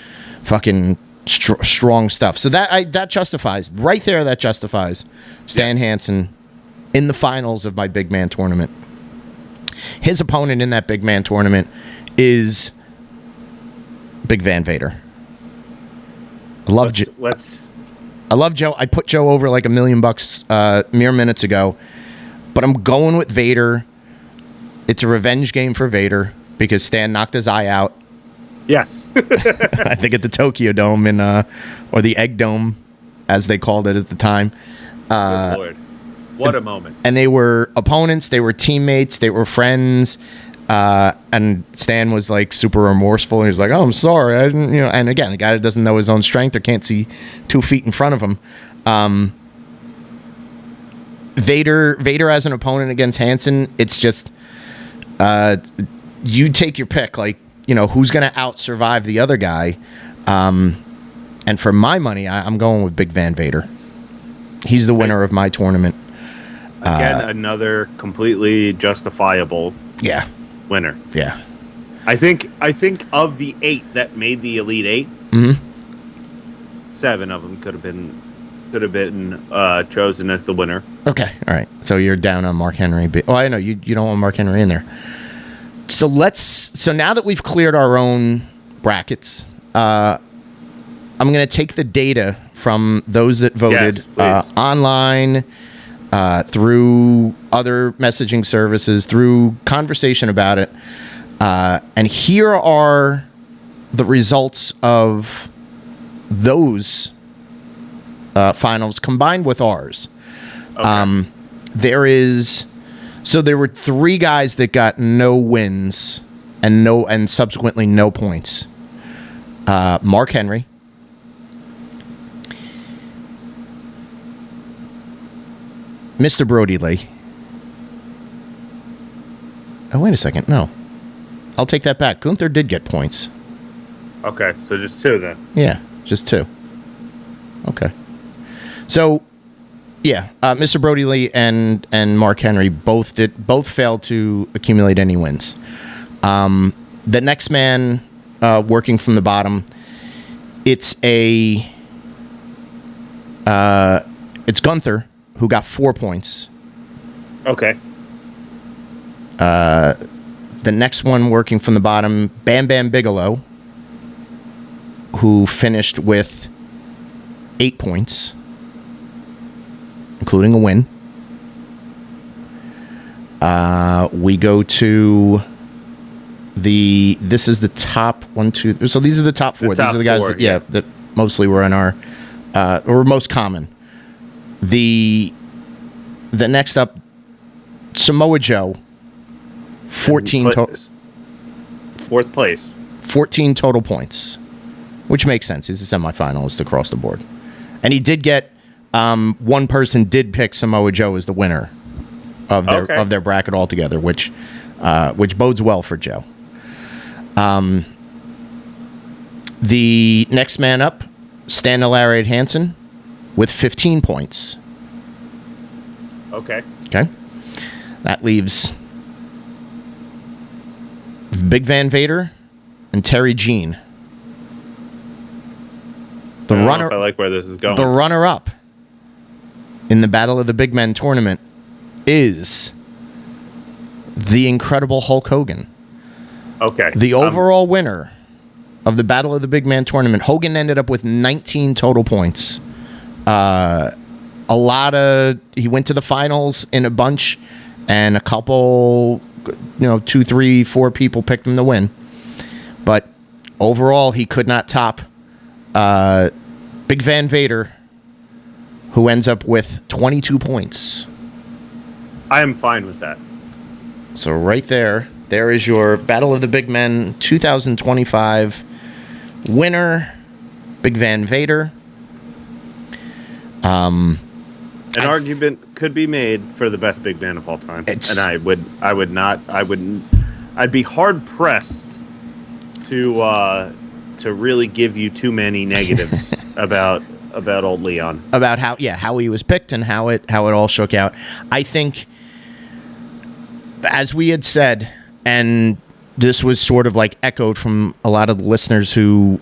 Fucking strong stuff. So that justifies. Right there, that justifies Stan Hansen in the finals of my big man tournament. His opponent in that big man tournament is Big Van Vader. I love Joe. I put Joe over $1 million mere minutes ago, but I'm going with Vader. It's a revenge game for Vader because Stan knocked his eye out. Yes. I think at the Tokyo Dome or the Egg Dome, as they called it at the time. Good Lord. What a moment. And they were opponents, they were teammates, they were friends. And Stan was super remorseful. He was oh, I'm sorry. I didn't, and again, the guy that doesn't know his own strength or can't see 2 feet in front of him. Vader as an opponent against Hansen, it's just, you take your pick, who's going to out survive the other guy. And for my money, I'm going with Big Van Vader. He's the winner of my tournament. Again, another completely justifiable winner. Yeah. I think of the 8 that made the Elite 8, 7 of them could have been chosen as the winner. Okay, all right. So you're down on Mark Henry. Oh, I know you don't want Mark Henry in there. So now that we've cleared our own brackets, I'm going to take the data from those that voted online, through other messaging services, through conversation about it. And here are the results of those finals combined with ours. Okay. There were 3 guys that got no wins and subsequently no points. Mark Henry, Mr. Brody Lee. Oh, wait a second. No. I'll take that back. Gunther did get points. Okay, so just 2 then. Yeah, just 2. Okay. So, yeah, Mr. Brody Lee and Mark Henry both failed to accumulate any wins. The next man working from the bottom, it's Gunther, who got 4 points. Okay. The next one working from the bottom, Bam Bam Bigelow, who finished with 8 points, including a win. We go to this is the top 1, 2. So these are the top 4. These are the guys that mostly were in our or most common. The next up, Samoa Joe, 14 4th place. 14 total points, which makes sense. He's a semifinalist across the board. And he did get one person did pick Samoa Joe as the winner of their bracket altogether, which bodes well for Joe. The next man up, Stan the Lariat Hansen, with 15 points. Okay. That leaves Big Van Vader and Terry Jean. I don't know if I like where this is going. The runner-up in the Battle of the Big Men tournament is the incredible Hulk Hogan. Okay. The overall winner of the Battle of the Big Man tournament, Hogan ended up with 19 total points. He went to the finals in a bunch, and a couple, 2, 3, 4 people picked him to win. But overall, he could not top Big Van Vader, who ends up with 22 points. I am fine with that. So right there is your Battle of the Big Men 2025 winner, Big Van Vader. An argument could be made for the best big man of all time, and I'd be hard pressed to really give you too many negatives about old Leon, about how he was picked and how it all shook out. I think, as we had said, and this was sort of like echoed from a lot of the listeners who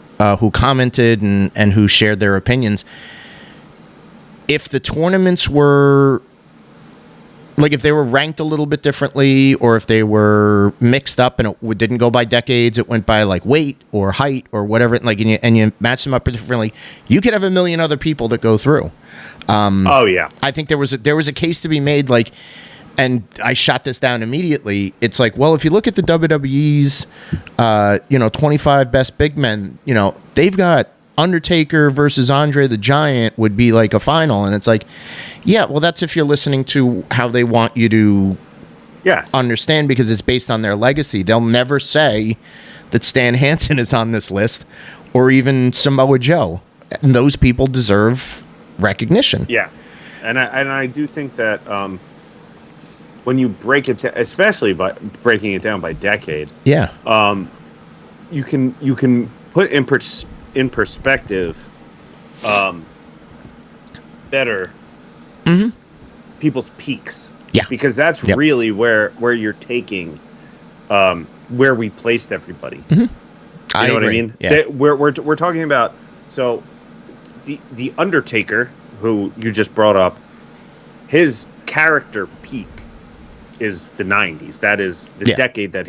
commented and who shared their opinions. If the tournaments were, like, if they were ranked a little bit differently, or if they were mixed up and it didn't go by decades, it went by like weight or height or whatever, like, and you match them up differently, you could have a million other people that go through. I think there was a case to be made, like, and I shot this down immediately. It's like, well, if you look at the WWE's, 25 best big men, they've got Undertaker versus Andre the Giant would be like a final, and it's like, yeah, well, that's if you're listening to how they want you to understand, because it's based on their legacy. They'll never say that Stan Hansen is on this list, or even Samoa Joe, and those people deserve recognition. Yeah, and I do think that when you break it down, especially by breaking it down by decade, you can put in perspective better people's peaks, because that's really where you're taking where we placed everybody. You know what I mean? We're talking about, so the Undertaker, who you just brought up, his character peak is the 90s. That is the decade that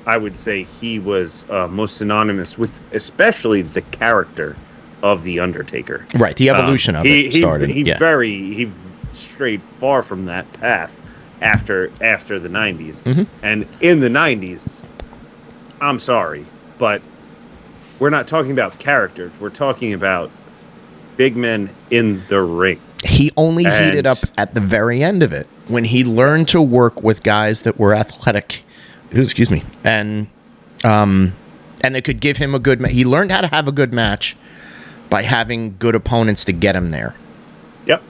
I would say he was most synonymous with, especially the character of the Undertaker. Right, the evolution of it started. He strayed far from that path after the 90s. And in the 90s, I'm sorry, but we're not talking about characters. We're talking about big men in the ring. He only heated up at the very end of it, when he learned to work with guys that were athletic. Excuse me. And they could give him a good he learned how to have a good match by having good opponents to get him there. Yep.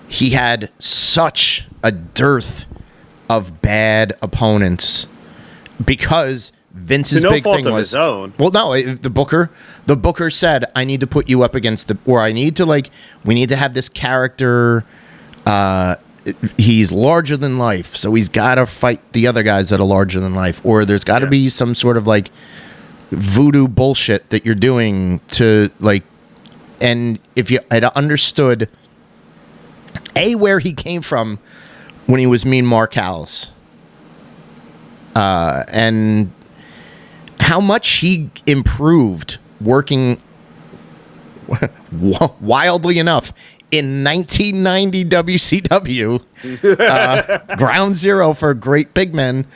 he had such a dearth of bad opponents because Vince's To no big fault thing of was his own. well, no, the Booker said, I need to put you up against or I need to we need to have this character. He's larger than life, so he's got to fight the other guys that are larger than life, or there's got to be some sort of voodoo bullshit that you're doing to and if you had understood where he came from when he was Mean Mark Callis, and how much he improved working wildly enough in 1990 WCW, Ground Zero for Great Big Men.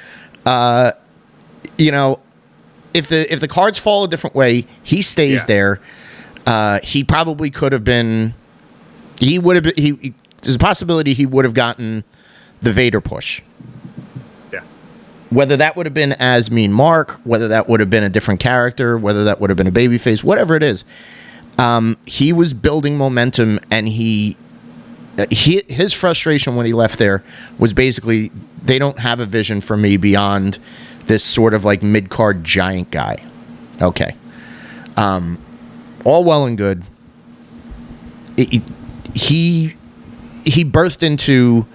If the cards fall a different way, he stays there. He probably could have been. He would have been. There's a possibility he would have gotten the Vader push. Yeah. Whether that would have been as Mean Mark, whether that would have been a different character, whether that would have been a babyface, whatever it is, he was building momentum, and his frustration when he left there was basically they don't have a vision for me beyond this sort of mid-card giant guy. Okay. All well and good. He birthed into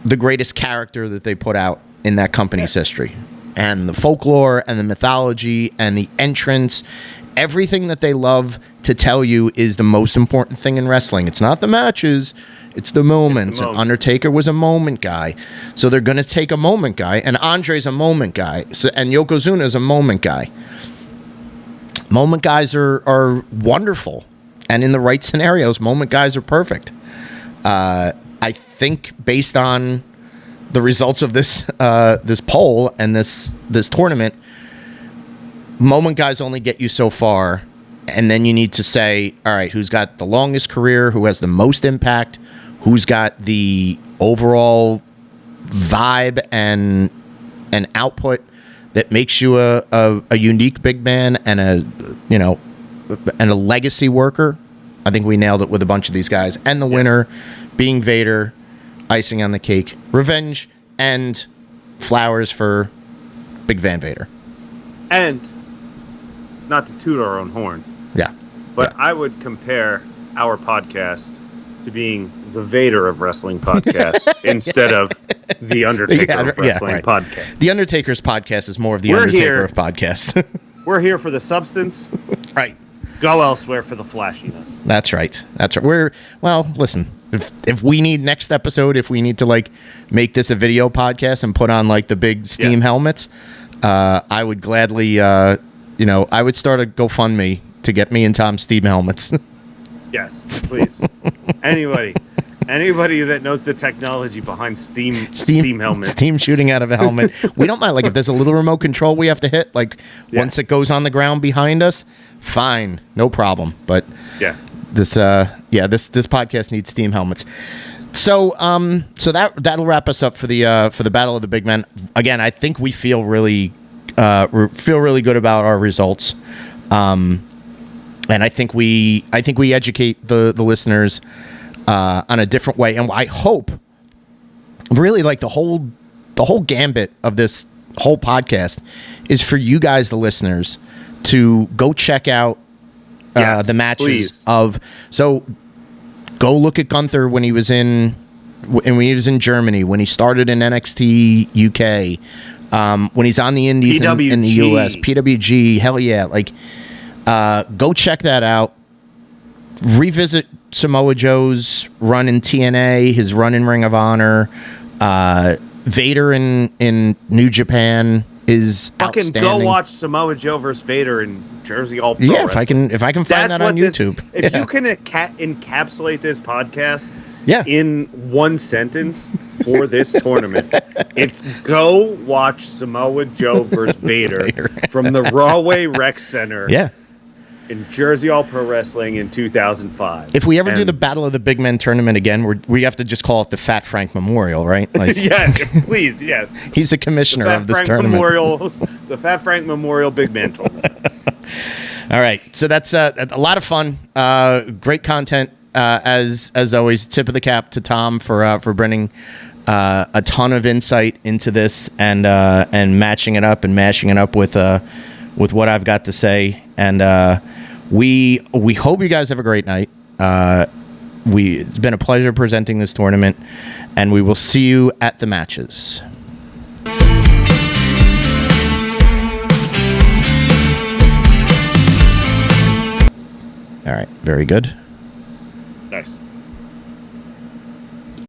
the greatest character that they put out in that company's history. And the folklore and the mythology and the entrance, everything that they love to tell you is the most important thing in wrestling. It's not the matches, it's the moments. And Undertaker was a moment guy. So they're going to take a moment guy. And Andre's a moment guy. And Yokozuna's a moment guy. Moment guys are wonderful. And in the right scenarios, moment guys are perfect. I think based on the results of this this poll and this tournament, moment guys only get you so far, and then you need to say, all right, who's got the longest career, who has the most impact, who's got the overall vibe and output that makes you a unique big man and a legacy worker. I think we nailed it with a bunch of these guys, and the winner being Vader, icing on the cake, revenge and flowers for Big Van Vader. And not to toot our own horn, but I would compare our podcast to being the Vader of wrestling podcasts instead of the Undertaker of wrestling podcast. The Undertaker's podcast is more of the Undertaker of podcasts. We're here for the substance. Right. Go elsewhere for the flashiness. That's right. Listen, if we need next episode, if we need to make this a video podcast and put on the big steam helmets, I would gladly, I would start a GoFundMe to get me and Tom steam helmets. Yes, please. Anybody that knows the technology behind steam helmets. Steam shooting out of a helmet. We don't mind. If there's a little remote control we have to hit, once it goes on the ground behind us, fine. No problem. But this podcast needs steam helmets. So that'll wrap us up for the Battle of the Big Men. Again, I think we feel really good about our results. And I think we educate the listeners on a different way, and I hope really the whole gambit of this whole podcast is for you guys, the listeners, to go check out the matches so go look at Gunther when he was in Germany, when he started in NXT UK, when he's on the indies in the US, PWG, hell yeah, go check that out. Revisit Samoa Joe's run in TNA, his run in Ring of Honor. Vader in New Japan is outstanding. Go watch Samoa Joe versus Vader in Jersey All Pro Wrestling. if I can find that on YouTube. If you can encapsulate this podcast in one sentence for this tournament, it's go watch Samoa Joe versus Vader from the Rawway Rec Center. Yeah. In Jersey All Pro Wrestling in 2005. If we ever do the Battle of the Big Men tournament again, we have to just call it the Fat Frank Memorial, right? Yes, please, yes. He's the commissioner of this tournament. The Fat Frank Memorial Big Man tournament. All right, so that's a lot of fun. Great content as always, tip of the cap to Tom for bringing a ton of insight into this and matching it up and mashing it up with what I've got to say. And we hope you guys have a great night. It's been a pleasure presenting this tournament, and we will see you at the matches. All right, very good. Nice.